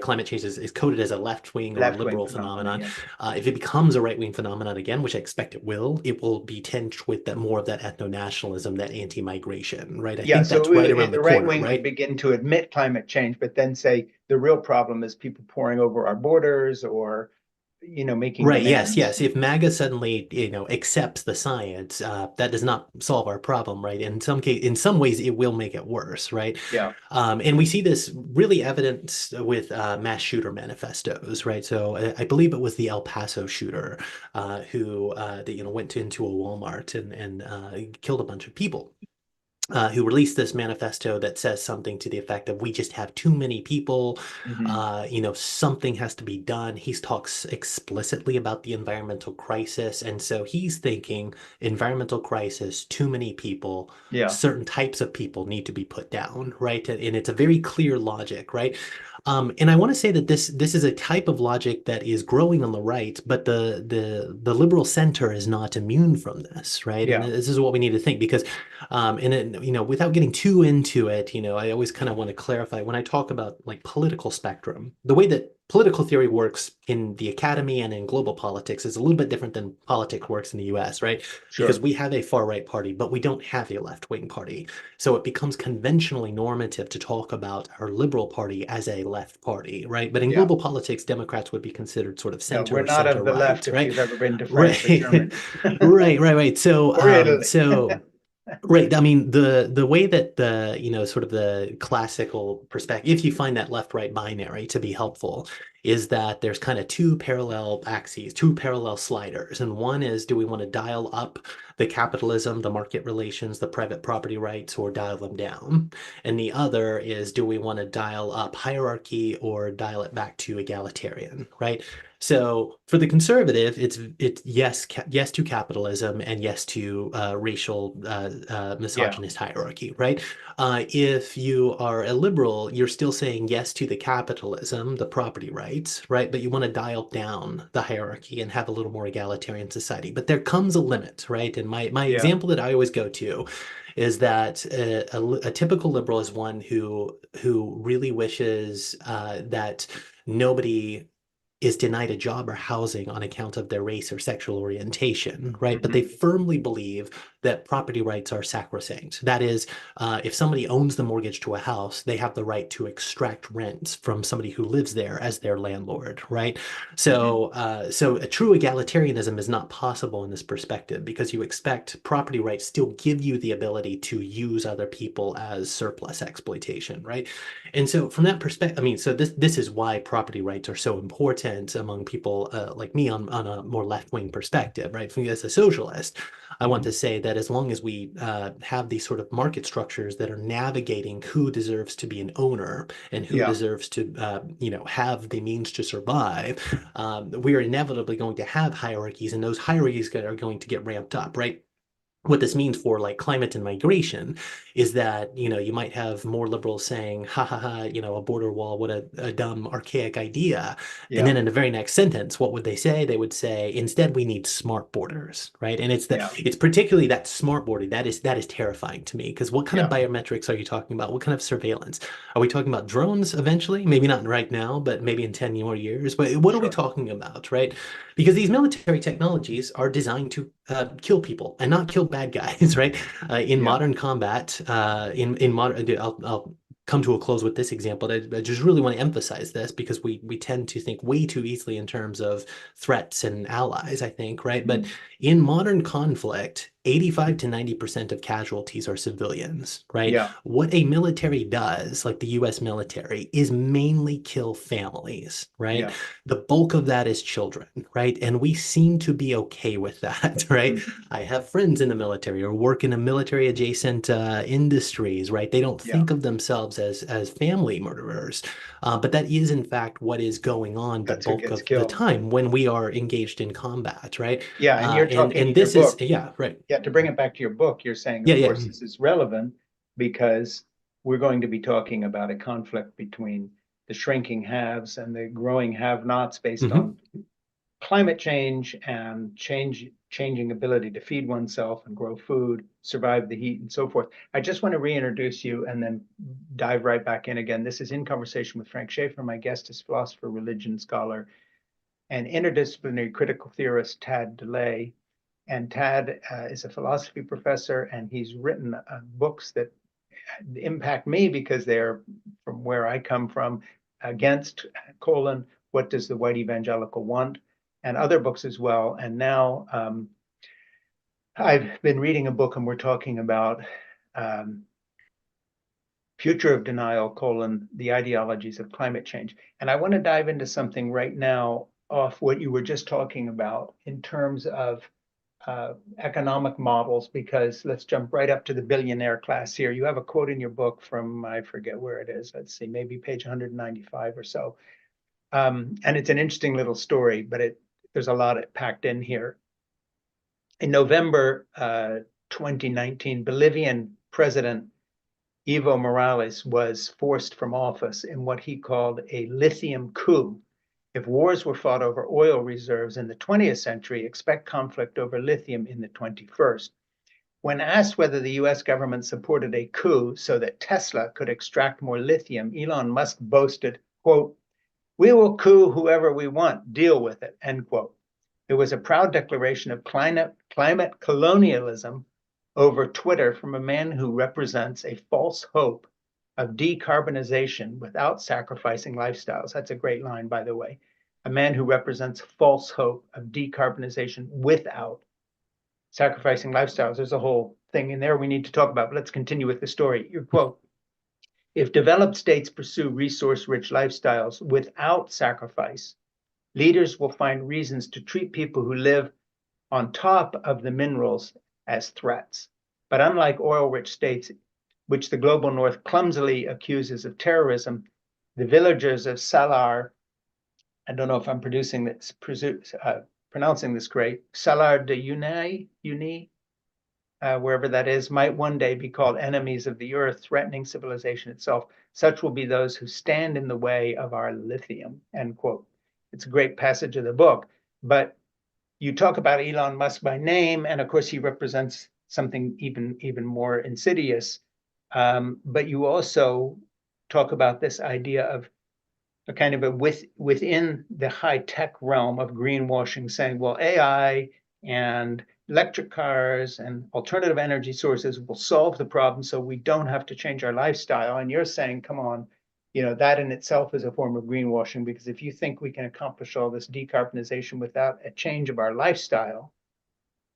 climate change is coded as a left-wing or a Left wing liberal phenomena, phenomenon. yes. If it becomes a right-wing phenomenon again, which I expect it will be tinged with that more of that ethno-nationalism, that anti-migration, right? I Yeah, think that's so right around the the right corner, wing would right? begin to admit climate change, but then say the real problem is people pouring over our borders or, making Right. Yes. demands. Yes. If MAGA suddenly, accepts the science, that does not solve our problem, right? In some ways, it will make it worse, right? Yeah, And we see this really evident with mass shooter manifestos, right? So I believe it was the El Paso shooter who, went into a Walmart and killed a bunch of people. who released this manifesto that says something to the effect of we just have too many people, Hmm. something has to be done. He talks explicitly about the environmental crisis. And so he's thinking environmental crisis, too many people, Yeah, certain types of people need to be put down, right? And it's a very clear logic, right? And I want to say that this is a type of logic that is growing on the right, but the liberal center is not immune from this, right? And yeah, this is what we need to think because and then, without getting too into it, I always kind of want to clarify when I talk about like political spectrum, the way that political theory works in the academy and in global politics is a little bit different than politics works in the US, right? Because sure. we have a far right party, but we don't have a left wing party. So it becomes conventionally normative to talk about our liberal party as a left party, right? But in Yeah. global politics, Democrats would be considered sort of No, center we're or not center of the left right, if right? you've ever been to France or Right. Germany Right. So, or Italy. right. I mean, the way that sort of the classical perspective, if you find that left-right binary to be helpful, is that there's kind of two parallel axes, two parallel sliders. And one is, do we want to dial up the capitalism, the market relations, the private property rights, or dial them down? And the other is, do we want to dial up hierarchy or dial it back to egalitarian, right? So for the conservative, it's yes to capitalism and yes to racial Yeah, misogynist hierarchy, right? If you are a liberal, you're still saying yes to the capitalism, the property rights, right? But you want to dial down the hierarchy and have a little more egalitarian society. But there comes a limit, right? And my yeah. example that I always go to is that a typical liberal is one who really wishes that nobody is denied a job or housing on account of their race or sexual orientation, right? But they Hmm. firmly believe that property rights are sacrosanct. That is, if somebody owns the mortgage to a house, they have the right to extract rents from somebody who lives there as their landlord, right? Hmm. So a true egalitarianism is not possible in this perspective because you expect property rights still give you the ability to use other people as surplus exploitation, right? And so from that perspective, I mean, so this is why property rights are so important among people like me on a more left-wing perspective, right? For me as a socialist, I want Hmm. to say that as long as we have these sort of market structures that are navigating who deserves to be an owner and who Yeah, deserves to, have the means to survive, we are inevitably going to have hierarchies, and those hierarchies are going to get ramped up, right? What this means for like climate and migration is that you might have more liberals saying ha ha ha, a border wall, what a dumb archaic idea, and yeah, then in the very next sentence what would they say? They would say instead we need smart borders, right? And yeah, it's particularly that smart border that is terrifying to me because what kind of yeah. biometrics are you talking about? What kind of surveillance are we talking about? Drones eventually, maybe not right now, but maybe in 10 more years. But what are we Sure. talking about, right? Because these military technologies are designed to kill people and not kill bad guys, right? In Yeah, modern combat, in modern, I'll come to a close with this example. I just really want to emphasize this because we tend to think way too easily in terms of threats and allies, I think, right? But hmm, in modern conflict, 85 to 90% of casualties are civilians, right? yeah, What a military does, like the US military, is mainly kill families, right? yeah. The bulk of that is children, right? And we seem to be okay with that, right? Hmm. I have friends in the military or work in a military adjacent industries, right? They don't Yeah, think of themselves as family murderers, but that is in fact what is going on the that's who bulk gets of the killed. time when we are engaged in combat, right? Yeah, and you're talking And in your this is book. yeah, right, Yeah, to bring it back to your book, you're saying, yeah, of yeah, course, this is relevant because we're going to be talking about a conflict between the shrinking haves and the growing have-nots based hmm on climate change and changing ability to feed oneself and grow food, survive the heat, and so forth. I just want to reintroduce you and then dive right back in again. This is In Conversation with Frank Schaeffer. My guest is philosopher, religion scholar, and interdisciplinary critical theorist Tad DeLay. And Tad is a philosophy professor, and he's written books that impact me because they're from where I come from, against colon, what does the white evangelical want, and other books as well. And now I've been reading a book, and we're talking about um, future of denial, colon, the ideologies of climate change. And I want to dive into something right now off what you were just talking about in terms of economic models, because let's jump right up to the billionaire class here. You have a quote in your book from, I forget where it is. Let's see, maybe page 195 or so. And it's an interesting little story, but there's a lot packed in here. In November 2019, Bolivian President Evo Morales was forced from office in what he called a lithium coup. If wars were fought over oil reserves in the 20th century, expect conflict over lithium in the 21st. When asked whether the US government supported a coup so that Tesla could extract more lithium, Elon Musk boasted, quote, "We will coup whoever we want, deal with it," end quote. It was a proud declaration of climate colonialism over Twitter from a man who represents a false hope of decarbonization without sacrificing lifestyles. That's a great line, by the way. A man who represents false hope of decarbonization without sacrificing lifestyles. There's a whole thing in there we need to talk about, but let's continue with the story. Your quote: "If developed states pursue resource-rich lifestyles without sacrifice, leaders will find reasons to treat people who live on top of the minerals as threats. But unlike oil-rich states, which the global north clumsily accuses of terrorism, the villagers of Salar, I don't know if I'm pronouncing this great, Salar de Uyuni, wherever that is, might one day be called enemies of the earth, threatening civilization itself. Such will be those who stand in the way of our lithium," end quote. It's a great passage of the book, but you talk about Elon Musk by name, and of course he represents something even more insidious. But you also talk about this idea of a kind of within the high tech realm of greenwashing, saying, well, AI and electric cars and alternative energy sources will solve the problem so we don't have to change our lifestyle. And you're saying, come on, that in itself is a form of greenwashing, because if you think we can accomplish all this decarbonization without a change of our lifestyle,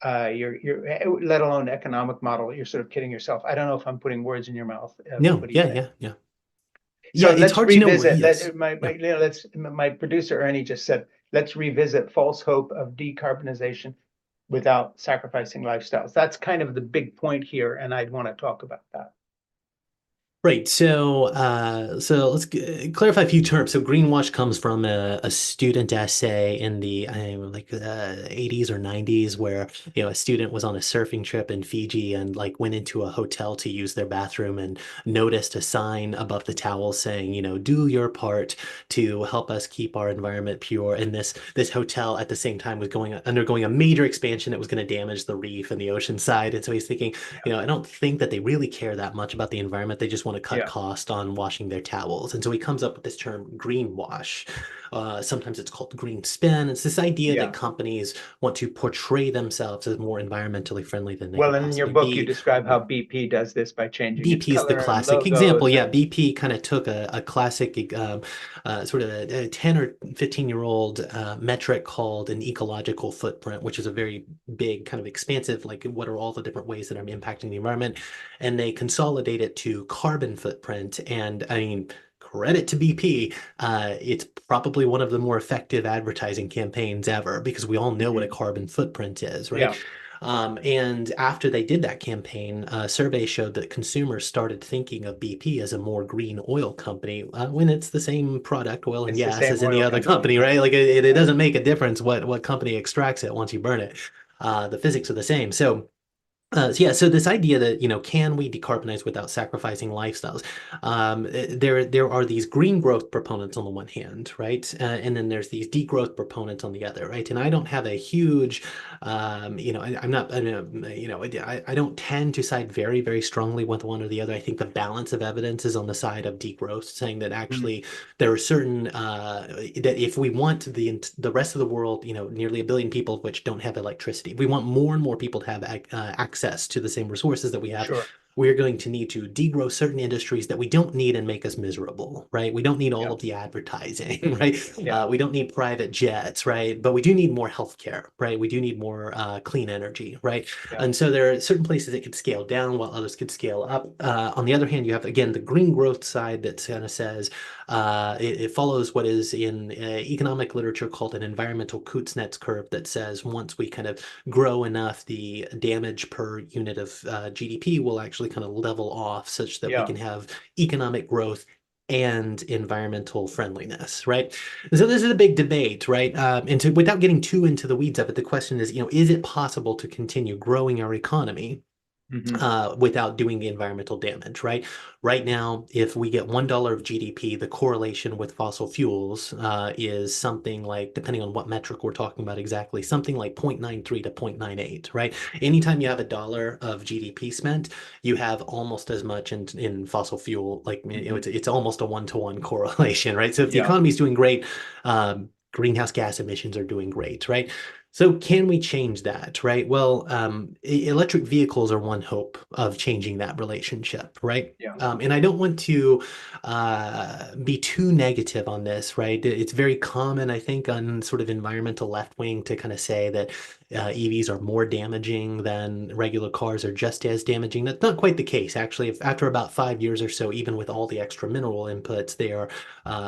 you're let alone economic model, you're sort of kidding yourself. I don't know if I'm putting words in your mouth. No, What do you yeah, think? yeah, yeah. Yeah, So it's let's hard to know. revisit. Yes. Yeah. My producer Ernie just said, let's revisit false hope of decarbonization without sacrificing lifestyles. That's kind of the big point here, and I'd want to talk about that. Right. So let's clarify a few terms. So greenwash comes from a student essay in the 80s or 90s, where a student was on a surfing trip in Fiji and like went into a hotel to use their bathroom and noticed a sign above the towel saying, do your part to help us keep our environment pure. And this hotel at the same time was undergoing a major expansion that was going to damage the reef and the ocean side. And so he's thinking, I don't think that they really care that much about the environment. They just want to cut Yeah, cost on washing their towels. And so he comes up with this term greenwash. Sometimes it's called green spin. It's this idea that yeah. companies want to portray themselves as more environmentally friendly than they Well, could in your possibly book, you be. describe how BP does this by changing its BP is the color and classic example. logos Yeah, and BP kind of took a classic sort of a 10 or 15-year-old metric called an ecological footprint, which is a very big kind of expansive, like what are all the different ways that I'm impacting the environment? And they consolidate it to carbon footprint. And I mean, credit to BP. It's probably one of the more effective advertising campaigns ever, because we all know what a Mhm. carbon footprint is, right? Yeah, And after they did that campaign, surveys showed that consumers started thinking of BP as a more green oil company when it's the same product, oil and it's the gas, same as any oil other company. company, right? Like it Yeah, doesn't make a difference what company extracts it once you burn it. The physics are the same. So this idea that, can we decarbonize without sacrificing lifestyles? There are these green growth proponents on the one hand, right? And then there's these degrowth proponents on the other, right? And I don't have a huge, I'm not, I don't tend to side very, very strongly with one or the other. I think the balance of evidence is on the side of degrowth, saying that Mhm. actually there are certain, that if we want the rest of the world, nearly a billion people of which don't have electricity, we want more and more people to have access to the same resources that we have. Sure. We're going to need to degrow certain industries that we don't need and make us miserable, right? We don't need all Yeah, of the advertising, right? yeah, We don't need private jets, right? But we do need more healthcare, right? We do need more clean energy, right? yeah. And so there are certain places that could scale down while others could scale up. On the other hand, you have, again, the green growth side that kind of says, it follows what is in economic literature called an environmental Kuznets curve that says once we kind of grow enough, the damage per unit of GDP will actually kind of level off such that we Yeah. can have economic growth and environmental friendliness, right? So this is a big debate, right? Without getting too into the weeds of it, the question is, is it possible to continue growing our economy Hmm. without doing the environmental damage, right? Right now, if we get $1 of GDP, the correlation with fossil fuels is something like, depending on what metric we're talking about exactly, something like 0.93 to 0.98, right? Anytime you have a dollar of GDP spent, you have almost as much in fossil fuel, like Hmm. it's almost a one-to-one correlation, right? So if the Yeah. economy is doing great, greenhouse gas emissions are doing great, right? So can we change that, right? Well, electric vehicles are one hope of changing that relationship, right? Yeah. And I don't want to be too negative on this, right? It's very common, I think, on sort of environmental left wing to kind of say that EVs are more damaging than regular cars or just as damaging. That's not quite the case, actually. If after about 5 years or so, even with all the extra mineral inputs, they are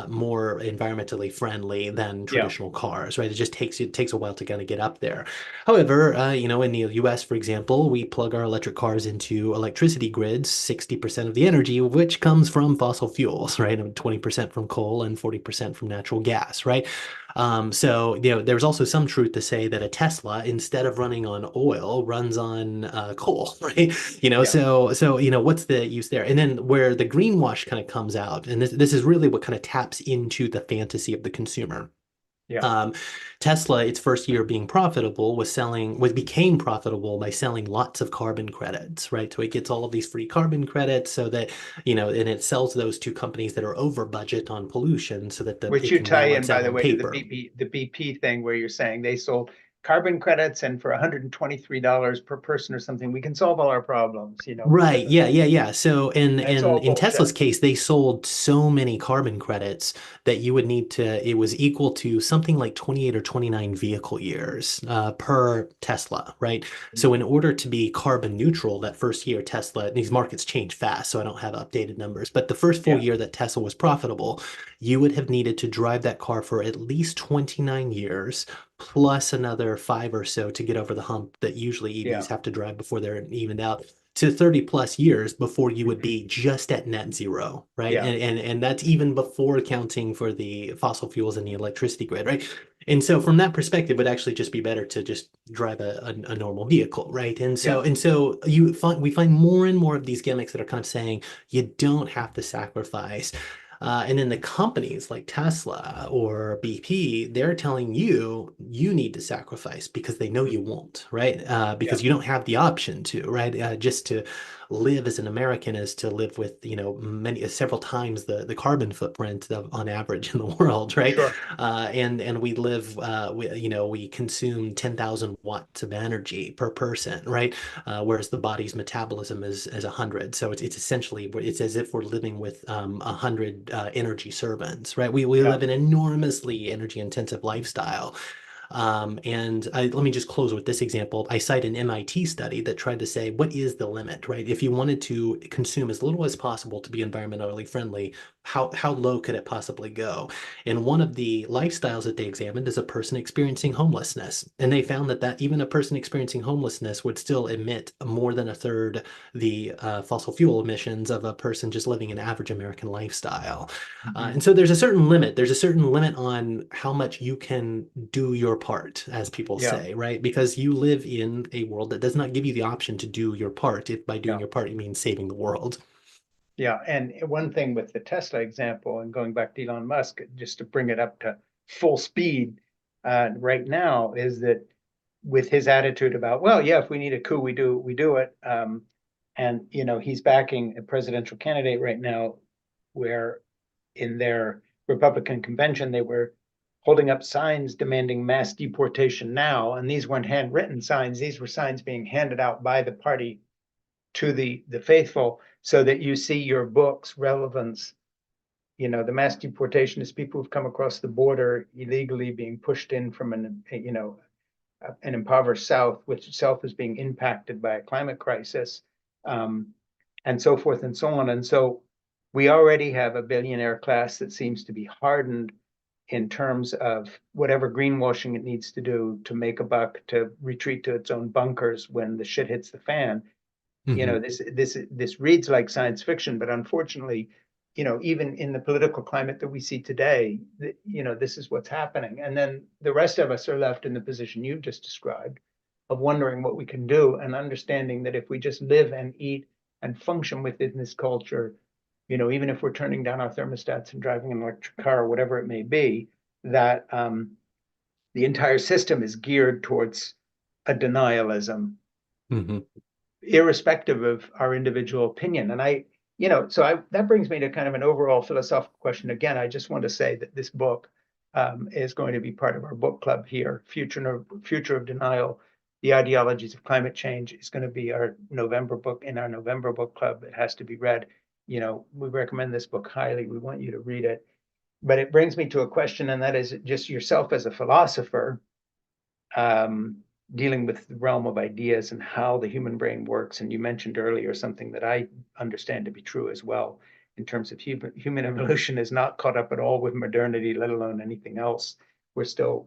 more environmentally friendly than Yeah. traditional cars, right? It takes a while to kind of get up there. However, in the US, for example, we plug our electric cars into electricity grids, 60% of the energy of which comes from fossil fuels, right? And 20% from coal and 40% from natural gas, right? So, there's also some truth to say that a Tesla, instead of running on oil, runs on coal, right? Yeah. So, what's the use there? And then where the greenwash kind of comes out, and this is really what kind of taps into the fantasy of the consumer. Yeah. Um, Tesla, its first year being profitable, became profitable by selling lots of carbon credits, right? So it gets all of these free carbon credits so that, and it sells those to companies that are over budget on pollution so that Which it you can tie in, balance by out the on way, to paper. the BP thing where you're saying they sold carbon credits and for $123 per person or something, we can solve all our problems, Right. because Yeah. Yeah. Yeah. So in and it's in all in Tesla's bullshit. case, they sold so many carbon credits that you would need to, it was equal to something like 28 or 29 vehicle years per Tesla, right? So in order to be carbon neutral that first year, Tesla, these markets change fast, so I don't have updated numbers, but the first full Yeah. year that Tesla was profitable, you would have needed to drive that car for at least 29 years plus another five or so to get over the hump that usually EVs Yeah. have to drive before they're evened out to 30 plus years before you would Hmm. be just at net zero, right? Yeah. And that's even before accounting for the fossil fuels and the electricity grid, right? And so from that perspective, it would actually just be better to just drive a normal vehicle, right? And Yeah. so and so we find more and more of these gimmicks that are kind of saying you don't have to sacrifice. And then the companies like Tesla or BP, they're telling you you need to sacrifice because they know you won't, right? Yeah. Because you don't have the option to, right? Just to live as an American is to live with, several times the carbon footprint on average in the world, right? Sure. And we live, we consume 10,000 watts of energy per person, right? Whereas the body's metabolism is 100. So it's essentially it's as if we're living with 100 energy servants, right? We Yeah. live an enormously energy intensive lifestyle. Let me just close with this example. I cite an MIT study that tried to say, what is the limit, right? If you wanted to consume as little as possible to be environmentally friendly, how low could it possibly go? And one of the lifestyles that they examined is a person experiencing homelessness. And they found that even a person experiencing homelessness would still emit more than a third the fossil fuel emissions of a person just living an average American lifestyle. Hmm. And so there's a certain limit. There's a certain limit on how much you can do your part, as people Yeah. say, right? Because you live in a world that does not give you the option to do your part. If by doing Yeah. your part, you mean saving the world. Yeah. And one thing with the Tesla example and going back to Elon Musk, just to bring it up to full speed right now, is that with his attitude about, well, yeah, if we need a coup, we do it. And he's backing a presidential candidate right now, where in their Republican convention they were holding up signs demanding mass deportation now, and these weren't handwritten signs; these were signs being handed out by the party to the faithful, so that you see your book's relevance. The mass deportation is people who've come across the border illegally, being pushed in from an impoverished South, which itself is being impacted by a climate crisis, um, and so forth and so on. And so We already have a billionaire class that seems to be hardened in terms of whatever greenwashing it needs to do to make a buck, to retreat to its own bunkers when the shit hits the fan. You Hmm. know, this reads like science fiction, but unfortunately, even in the political climate that we see today, this is what's happening. And then the rest of us are left in the position you've just described of wondering what we can do and understanding that if we just live and eat and function within this culture, even if we're turning down our thermostats and driving an electric car or whatever it may be, that the entire system is geared towards a denialism, Hmm. irrespective of our individual opinion. And that brings me to kind of an overall philosophical question. Again, I just want to say that this book is going to be part of our book club here, Future of Denial, The Ideologies of Climate Change is going to be our November book in our November book club. It has to be read. We recommend this book highly. We want you to read it. But it brings me to a question, and that is just yourself as a philosopher, um, dealing with the realm of ideas and how the human brain works. And you mentioned earlier something that I understand to be true as well, in terms of human evolution is not caught up at all with modernity, let alone anything else. We're still,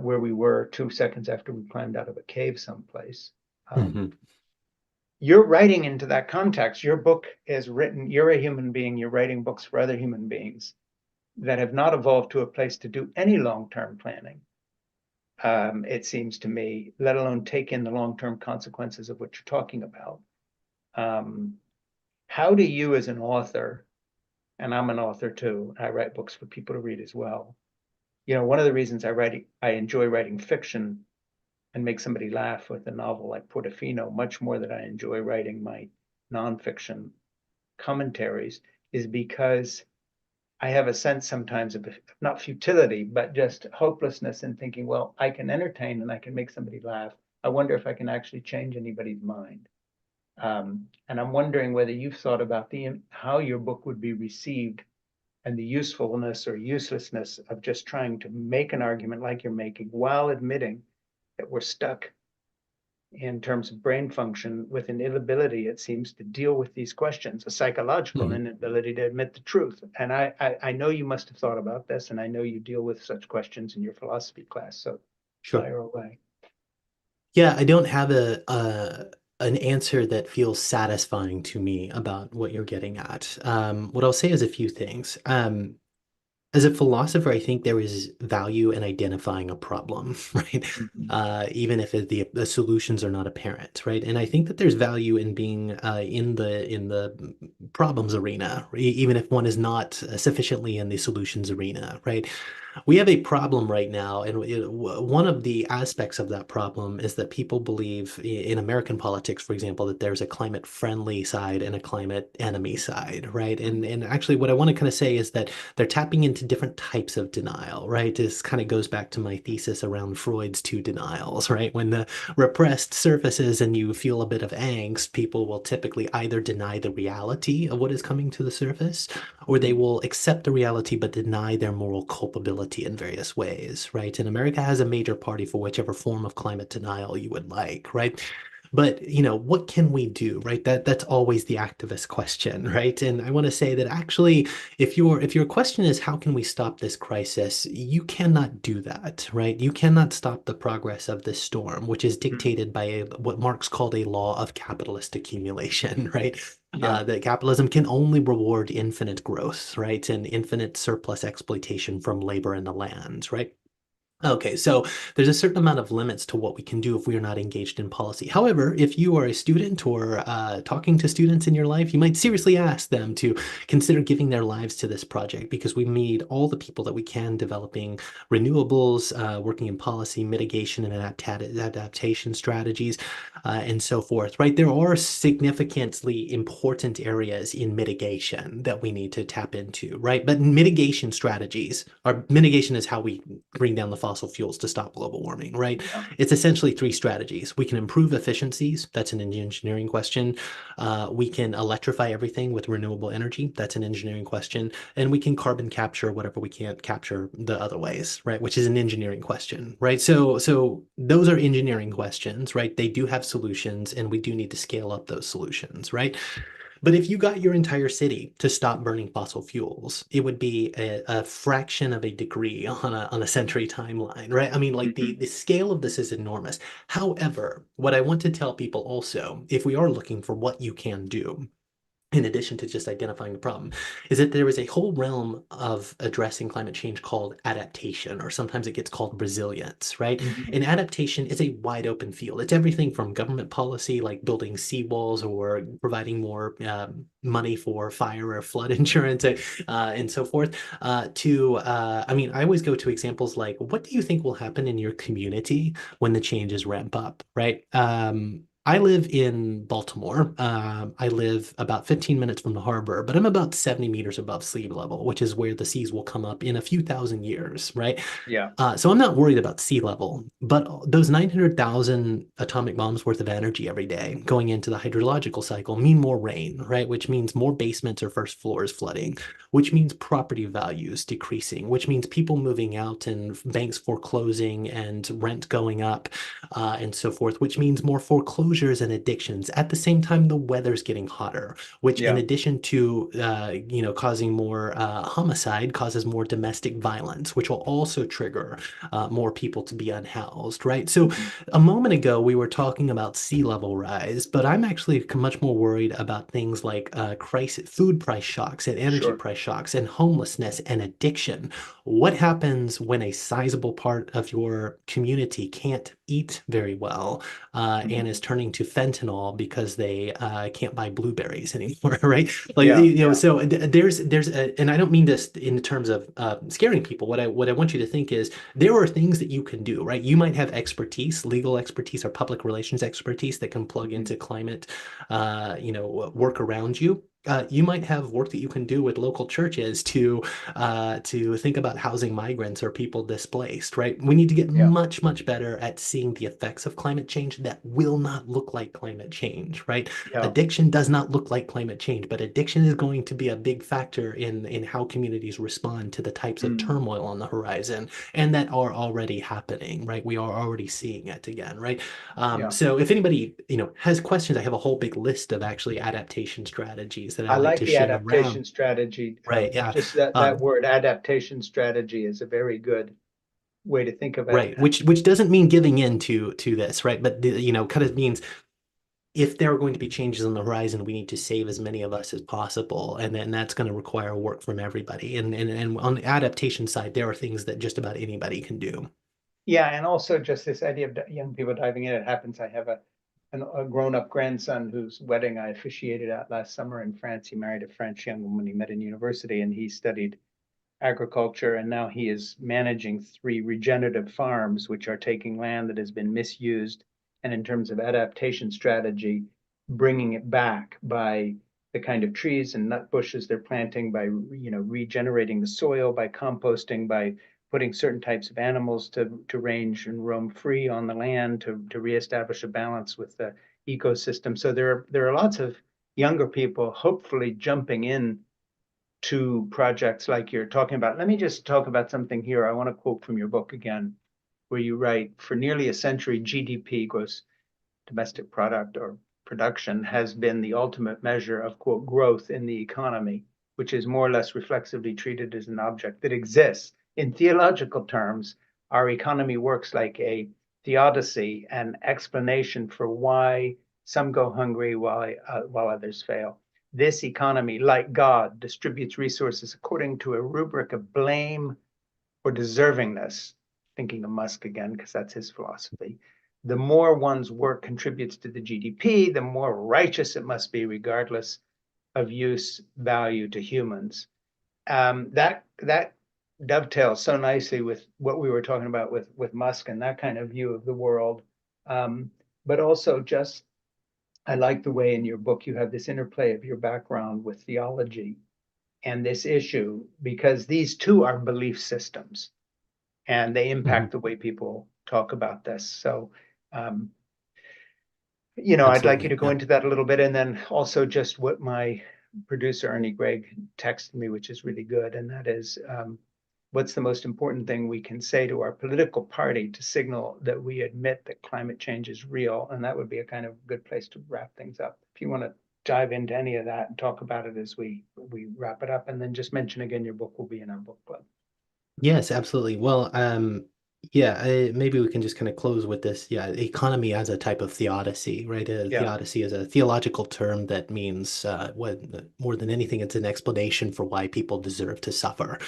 where we were 2 seconds after we climbed out of a cave someplace. Hmm. You're writing into that context. Your book is written, you're a human being, you're writing books for other human beings that have not evolved to a place to do any long-term planning, it seems to me, let alone take in the long-term consequences of what you're talking about. Um, how do you, as an author, and I'm an author too, I write books for people to read as well. One of the reasons I enjoy writing fiction and make somebody laugh with a novel like Portofino much more than I enjoy writing my nonfiction commentaries is because I have a sense sometimes of not futility, but just hopelessness in thinking, well, I can entertain and I can make somebody laugh. I wonder if I can actually change anybody's mind. And I'm wondering whether you've thought about how your book would be received and the usefulness or uselessness of just trying to make an argument like you're making while admitting that we're stuck in terms of brain function with an inability, it seems, to deal with these questions, a psychological Hmm. inability to admit the truth. And I know you must have thought about this, and I know you deal with such questions in your philosophy class. So Sure. fire away. Yeah, I don't have a an answer that feels satisfying to me about what you're getting at. What I'll say is a few things. As a philosopher, I think there is value in identifying a problem, right? Mhm. Even if the solutions are not apparent, right? And I think that there's value in being in the problems arena, even if one is not sufficiently in the solutions arena, right? We have a problem right now, and one of the aspects of that problem is that people believe in American politics, for example, that there's a climate friendly side and a climate enemy side, right? And actually, what I want to kind of say is that they're tapping into different types of denial, right? This kind of goes back to my thesis around Freud's two denials, right? When the repressed surfaces and you feel a bit of angst, people will typically either deny the reality of what is coming to the surface, or they will accept the reality but deny their moral culpability in various ways, right? And America has a major party for whichever form of climate denial you would like, right? But what can we do, right? That's always the activist question, right? And I want to say that actually, if your question is how can we stop this crisis, you cannot do that, right? You cannot stop the progress of this storm, which is dictated by what Marx called a law of capitalist accumulation, right? Yeah. That capitalism can only reward infinite growth, right? And infinite surplus exploitation from labor and the land, right? Okay, so there's a certain amount of limits to what we can do if we are not engaged in policy. However, if you are a student or talking to students in your life, you might seriously ask them to consider giving their lives to this project because we need all the people that we can developing renewables, working in policy, mitigation and adaptation strategies, and so forth, right? There are significantly important areas in mitigation that we need to tap into, right? But mitigation strategies, or mitigation is how we bring down the fossil fuels to stop global warming, right? Yeah. It's essentially three strategies. We can improve efficiencies. That's an engineering question. We can electrify everything with renewable energy. That's an engineering question. And we can carbon capture whatever we can't capture the other ways, right? Which is an engineering question, right? So those are engineering questions, right? They do have solutions, and we do need to scale up those solutions, right? But if you got your entire city to stop burning fossil fuels, it would be a fraction of a degree on a century timeline, right? I mean, like Mhm. the scale of this is enormous. However, what I want to tell people also, if we are looking for what you can do, in addition to just identifying the problem, is that there is a whole realm of addressing climate change called adaptation, or sometimes it gets called resilience, right? Mhm. And adaptation is a wide open field. It's everything from government policy, like building seawalls or providing more money for fire or flood insurance and so forth, I mean, I always go to examples like, what do you think will happen in your community when the changes ramp up, right? I live in Baltimore. I live about 15 minutes from the harbor, but I'm about 70 meters above sea level, which is where the seas will come up in a few thousand years, right? Yeah. So I'm not worried about sea level, but those 900,000 atomic bombs worth of energy every day going into the hydrological cycle mean more rain, right? Which means more basements or first floors flooding, which means property values decreasing, which means people moving out and banks foreclosing and rent going up, and so forth, which means more foreclosures and addictions. At the same time, the weather's getting hotter, which in Yeah. addition to causing more homicide, causes more domestic violence, which will also trigger more people to be unhoused, right? So Mhm. a moment ago, we were talking about sea level rise, but I'm actually much more worried about things like crisis, food price shocks and energy Sure. price shocks and homelessness and addiction. What happens when a sizable part of your community can't eat very well and Mhm. is turning to fentanyl because they can't buy blueberries anymore, right? Like Yeah. Yeah. so and I don't mean this in terms of scaring people. What I want you to think is there are things that you can do, right? You might have expertise, legal expertise or public relations expertise that can plug Mhm. into climate, work around you. You might have work that you can do with local churches to think about housing migrants or people displaced, right? We need to get Yeah. much, much better at seeing the effects of climate change that will not look like climate change, right? Yeah. Addiction does not look like climate change, but addiction is going to be a big factor in how communities respond to the types of Mm. turmoil on the horizon and that are already happening, right? We are already seeing it again, right? Yeah. So if anybody, has questions, I have a whole big list of actually adaptation strategies that I I like like to the share around. adaptation strategy. Right. Yeah. Just that Um, word adaptation strategy is a very good way to think of it. right. Which doesn't mean giving in to this, right? But kind of means if there are going to be changes on the horizon, we need to save as many of us as possible, and then that's going to require work from everybody. And on the adaptation side, there are things that just about anybody can do. Yeah, and also just this idea of young people diving in. It happens. I have a grown-up grandson whose wedding I officiated at last summer in France. He married a French young woman he met in university, and he studied agriculture, and now he is managing three regenerative farms, which are taking land that has been misused, and in terms of adaptation strategy, bringing it back by the kind of trees and nut bushes they're planting, by regenerating the soil, by composting, by putting certain types of animals to range and roam free on the land to reestablish a balance with the ecosystem. So there are lots of younger people hopefully jumping in to projects like you're talking about. Let me just talk about something here. I want to quote from your book again, where you write, for nearly a century, GDP, gross domestic product or production, has been the ultimate measure of, quote, growth in the economy, which is more or less reflexively treated as an object that exists. In theological terms, our economy works like a theodicy, an explanation for why some go hungry while others fail. This economy, like God, distributes resources according to a rubric of blame or deservingness, thinking of Musk again, because that's his philosophy. The more one's work contributes to the GDP, the more righteous it must be, regardless of use value to humans. That dovetails so nicely with what we were talking about with Musk and that kind of view of the world. Um, but also just I like the way in your book you have this interplay of your background with theology and this issue, because these two are belief systems and they Mhm. impact the way people talk about this. So, um, I'd like you Absolutely. to go Yeah. into that a little bit, and then also just what my producer Ernie Gregg texted me, which is really good, and that is, what's the most important thing we can say to our political party to signal that we admit that climate change is real? And that would be a kind of good place to wrap things up. If you want to dive into any of that and talk about it as we wrap it up, and then just mention again your book will be in our book club. Yes, absolutely. Well, yeah, maybe we can just kind of close with this. Yeah, economy as a type of theodicy, right? Yeah, Theodicy is a theological term that means what more than anything, it's an explanation for why people deserve to suffer.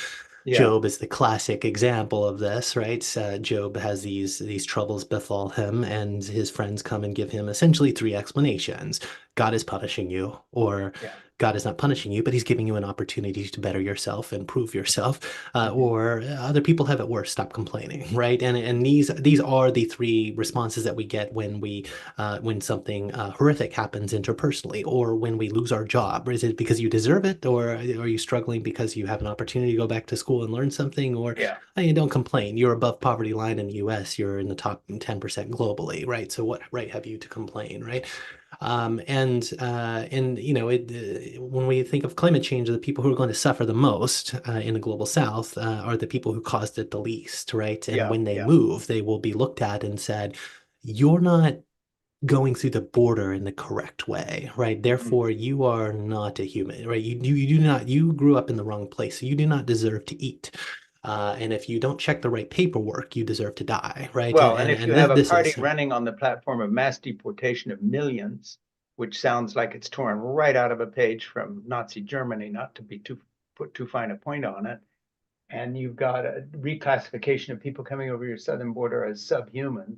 yeah, Job is the classic example of this, right? Job has these troubles befall him, and his friends come and give him essentially three explanations. God is punishing you, or yeah. God is not punishing you, but he's giving you an opportunity to better yourself and prove yourself. Hmm. Or other people have it worse. Stop complaining, right? And these are the three responses that we get when something horrific happens interpersonally, or when we lose our job. Is it because you deserve it, or are you struggling because you have an opportunity to go back to school and learn something, or Yeah. hey, don't complain. You're above poverty line in the U.S. You're in the top 10% globally, right? So what right have you to complain, right? And when we think of climate change, the people who are going to suffer the most in the global south are the people who caused it the least, right? And Yeah, when they yeah. move, they will be looked at and said, "You're not going through the border in the correct way, right? Mhm. Therefore, you are not a human, right? You do not, you grew up in the wrong place, so you do not deserve to eat." And if you don't check the right paperwork, you deserve to die, right? Well, and if you This, have a this party is running on the platform of mass deportation of millions, which sounds like it's torn right out of a page from Nazi Germany, not to be too put too fine a point on it, and you've got a reclassification of people coming over your southern border as subhuman,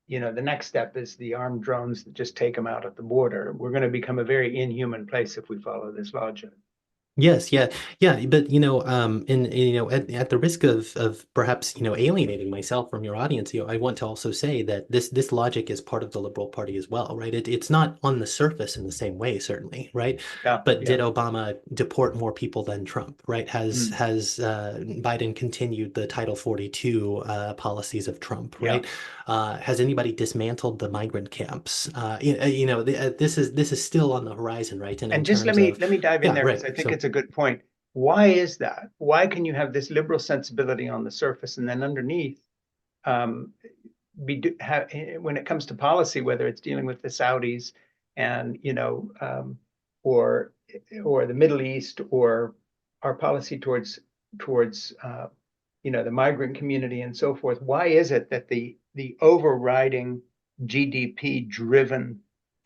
the next step is the armed drones that just take them out at the border. We're going to become a very inhuman place if we follow this logic. Yes, yeah, yeah, but at the risk of perhaps alienating myself from your audience, I want to also say that this logic is part of the Liberal Party as well, right? It's not on the surface in the same way, certainly, right? Yeah, But did yeah. Obama deport more people than Trump, right? Mm, Has Biden continued the Title 42 policies of Trump, yeah. right? Has anybody dismantled the migrant camps? This is still on the horizon, right? And in And just let terms me of let me dive in yeah, there because right. I think So it's a good point. Why is that? Why can you have this liberal sensibility on the surface and then underneath, um, when it comes to policy, whether it's dealing with the Saudis and or or the Middle East, or our policy towards the migrant community and so forth. Why is it that the overriding GDP driven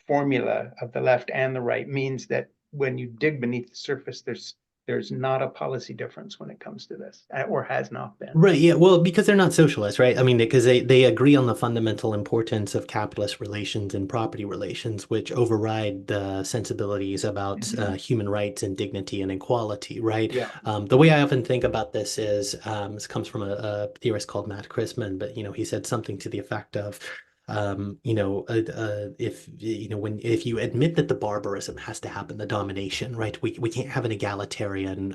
formula of the left and the right means that when you dig beneath the surface, there's not a policy difference when it comes to this, or has not been. right, yeah, well, because they're not socialists, right? I mean, because they agree on the fundamental importance of capitalist relations and property relations, which override the sensibilities about Mhm. human rights and dignity and equality, right? Yeah, The way I often think about this is this comes from a theorist called Matt Christman, but he said something to the effect of if when if you admit that the barbarism has to happen, the domination, right? We can't have an egalitarian,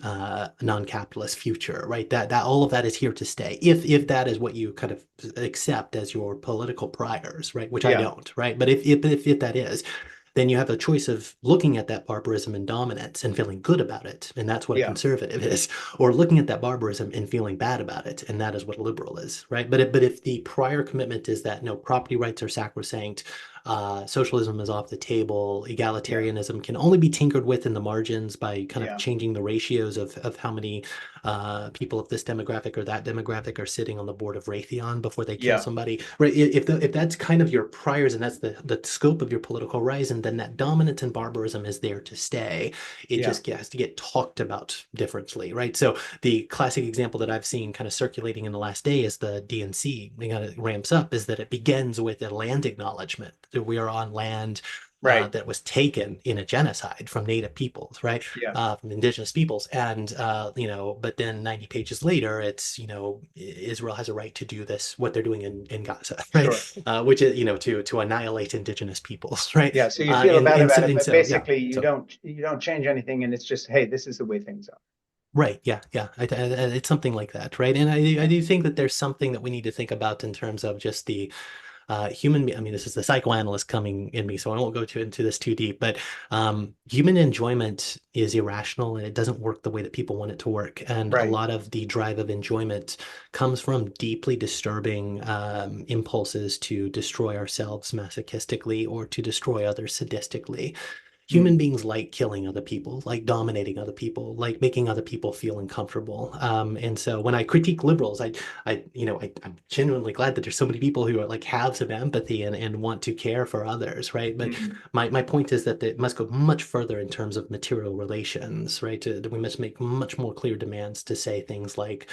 non-capitalist future, right? That all of that is here to stay. If that is what you kind of accept as your political priors, right? Which I yeah, don't, right? But if that is, then you have a choice of looking at that barbarism and dominance and feeling good about it, and that's what a yeah, conservative is, or looking at that barbarism and feeling bad about it, and that is what a liberal is, right? But if the prior commitment is that no, property rights are sacrosanct, socialism is off the table, yeah, egalitarianism can only be tinkered with in the margins by kind of yeah, changing the ratios of how many people of this demographic or that demographic are sitting on the board of Raytheon before they kill yeah, somebody, right? If that's kind of your priors and that's the scope of your political horizon, then that dominance and barbarism is there to stay. It yeah, just has to get talked about differently, right? So the classic example that I've seen kind of circulating in the last day is the DNC. It ramps up is that it begins with a land acknowledgement that we are on land right, that was taken in a genocide from Native peoples, right? yeah, From indigenous peoples. And, but then 90 pages later, it's, Israel has a right to do this, what they're doing in Gaza, right? sure. Which is, to annihilate indigenous peoples, right? Yeah, so you feel bad And about so, it, and but so, yeah. basically you So, don't change anything, and it's just, hey, this is the way things are. right. Yeah. Yeah. It's something like that, right? And I Yeah, do think that there's something that we need to think about in terms of just the human, I mean, this is the psychoanalyst coming in me, so I won't go into this too deep, but human enjoyment is irrational and it doesn't work the way that people want it to work. And a right. lot of the drive of enjoyment comes from deeply disturbing impulses to destroy ourselves masochistically or to destroy others sadistically. human beings like killing other people, like dominating other people, like making other people feel uncomfortable. And so when I critique liberals, I'm genuinely glad that there's so many people who are like have some empathy and want to care for others, right? But Mm. my point is that it must go much further in terms of material relations, right? We must make much more clear demands to say things like,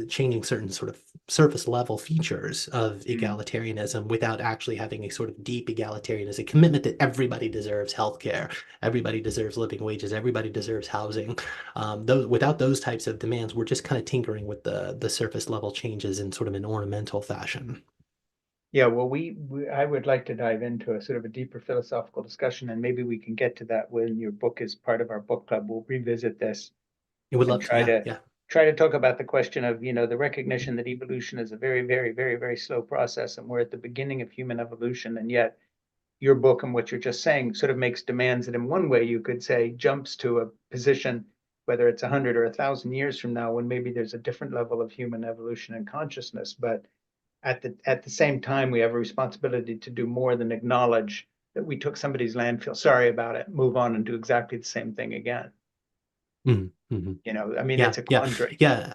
changing certain sort of surface level features of Mm. egalitarianism without actually having a sort of deep egalitarianism, commitment that everybody deserves healthcare, everybody deserves living wages, everybody deserves housing. Without those types of demands, we're just kind of tinkering with the surface level changes in sort of an ornamental fashion. Yeah, well, I would like to dive into a sort of a deeper philosophical discussion, and maybe we can get to that when your book is part of our book club. We'll revisit this I would and love to, yeah, yeah. try to talk about the question of, the recognition that evolution is a very, very, very, very slow process, and we're at the beginning of human evolution, and yet your book and what you're just saying sort of makes demands that in one way you could say jumps to a position, whether it's 100 or 1,000 years from now, when maybe there's a different level of human evolution and consciousness. But at the same time, we have a responsibility to do more than acknowledge that we took somebody's land, feel sorry about it, move on and do exactly the same thing again. Mhm, mhm. I mean, Yeah, it's a yeah, quandary. yeah.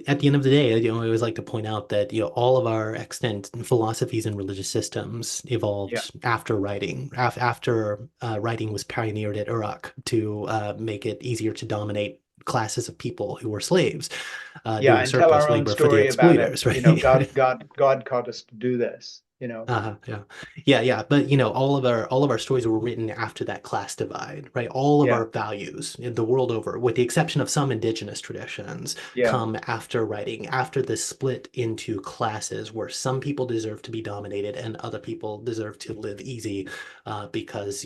At the end of the day, I always like to point out that, all of our extant philosophies and religious systems Yeah. evolved after writing, after writing was pioneered at Uruk to make it easier to dominate classes of people who were slaves, Yeah, doing and tell our surplus own labor for the story about it. exploiters, right? God called us to do this. Yeah. Yeah, yeah. But all of our stories were written after that class divide, right? All of Yeah, our values in the world over, with the exception of some indigenous traditions, yeah, come after writing, after the split into classes where some people deserve to be dominated and other people deserve to live easy, because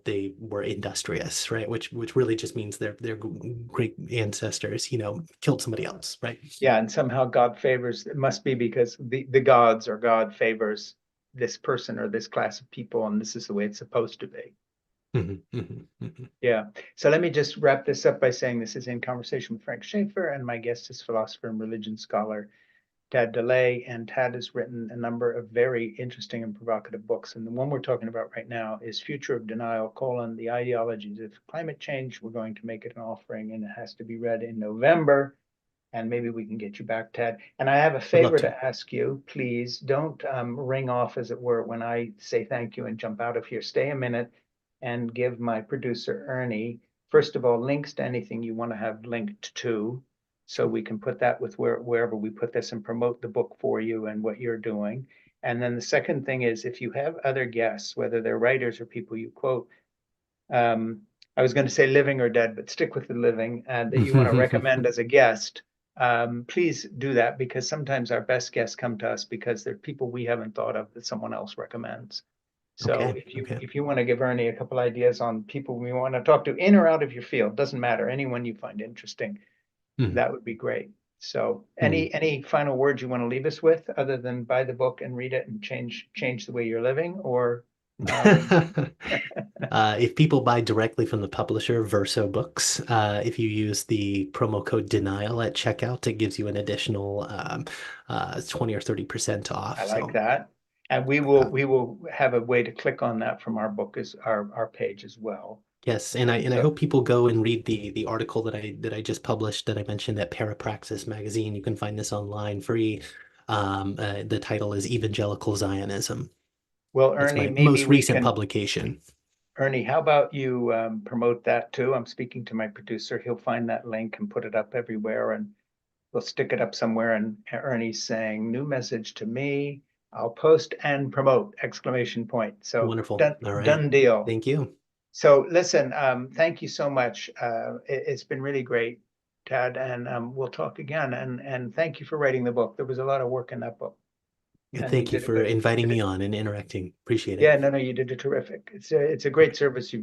they were industrious, right? Which really just means their great ancestors, killed somebody else, right? yeah. And somehow God favors, it must be because the gods or God favors this person or this class of people, and this is the way it's supposed to be. Mhm, mhm, mhm. Yeah. So let me just wrap this up by saying this is In Conversation with Frank Schaeffer, and my guest is philosopher and religion scholar Tad DeLay. And Tad has written a number of very interesting and provocative books. And the one we're talking about right now is Future of Denial, the ideologies of climate change. We're going to make it an offering, and it has to be read in November. And maybe we can get you back, Tad. And I have a Would love favor to. to ask you. Please don't ring off, as it were, when I say thank you and jump out of here. Stay a minute and give my producer, Ernie, first of all, links to anything you want to have linked to, so we can put that with wherever we put this and promote the book for you and what you're doing. And then the second thing is, if you have other guests, whether they're writers or people you quote, um, I was going to say living or dead, but stick with the living, that you want to recommend as a guest, please do that, because sometimes our best guests come to us because they're people we haven't thought of that someone else recommends. So Okay, if you okay. if you want to give Ernie a couple ideas on people we want to talk to in or out of your field, doesn't matter, anyone you find interesting, Mhm, that would be great. So mhm. any final words you want to leave us with, other than buy the book and read it and change the way you're living, or um, If people buy directly from the publisher, Verso Books, if you use the promo code denial at checkout, it gives you an additional 20 or 30% I off. like So, that. And we will uh, we will have a way to click on that from our book, as our page as well. yes, and I So hope people go and read the article that I just published that I mentioned at Parapraxis magazine. You can find this online free. The title is Evangelical Zionism. well, That's Ernie, my maybe most we recent can publication. Ernie, how about you promote that too? I'm speaking to my producer. He'll find that link and put it up everywhere, and we'll stick it up somewhere. And Ernie's saying, "New message to me. I'll post and promote!" Exclamation point. So Wonderful. done, All right. done deal. Thank you. So listen, thank you so much. It's been really great, Tad, and we'll talk again. And thank you for writing the book. There was a lot of work in that book, And and you thank you did a for good. You inviting did me it. on and interacting. Appreciate it. Yeah, no, no, you did a terrific. It's a great service you've done.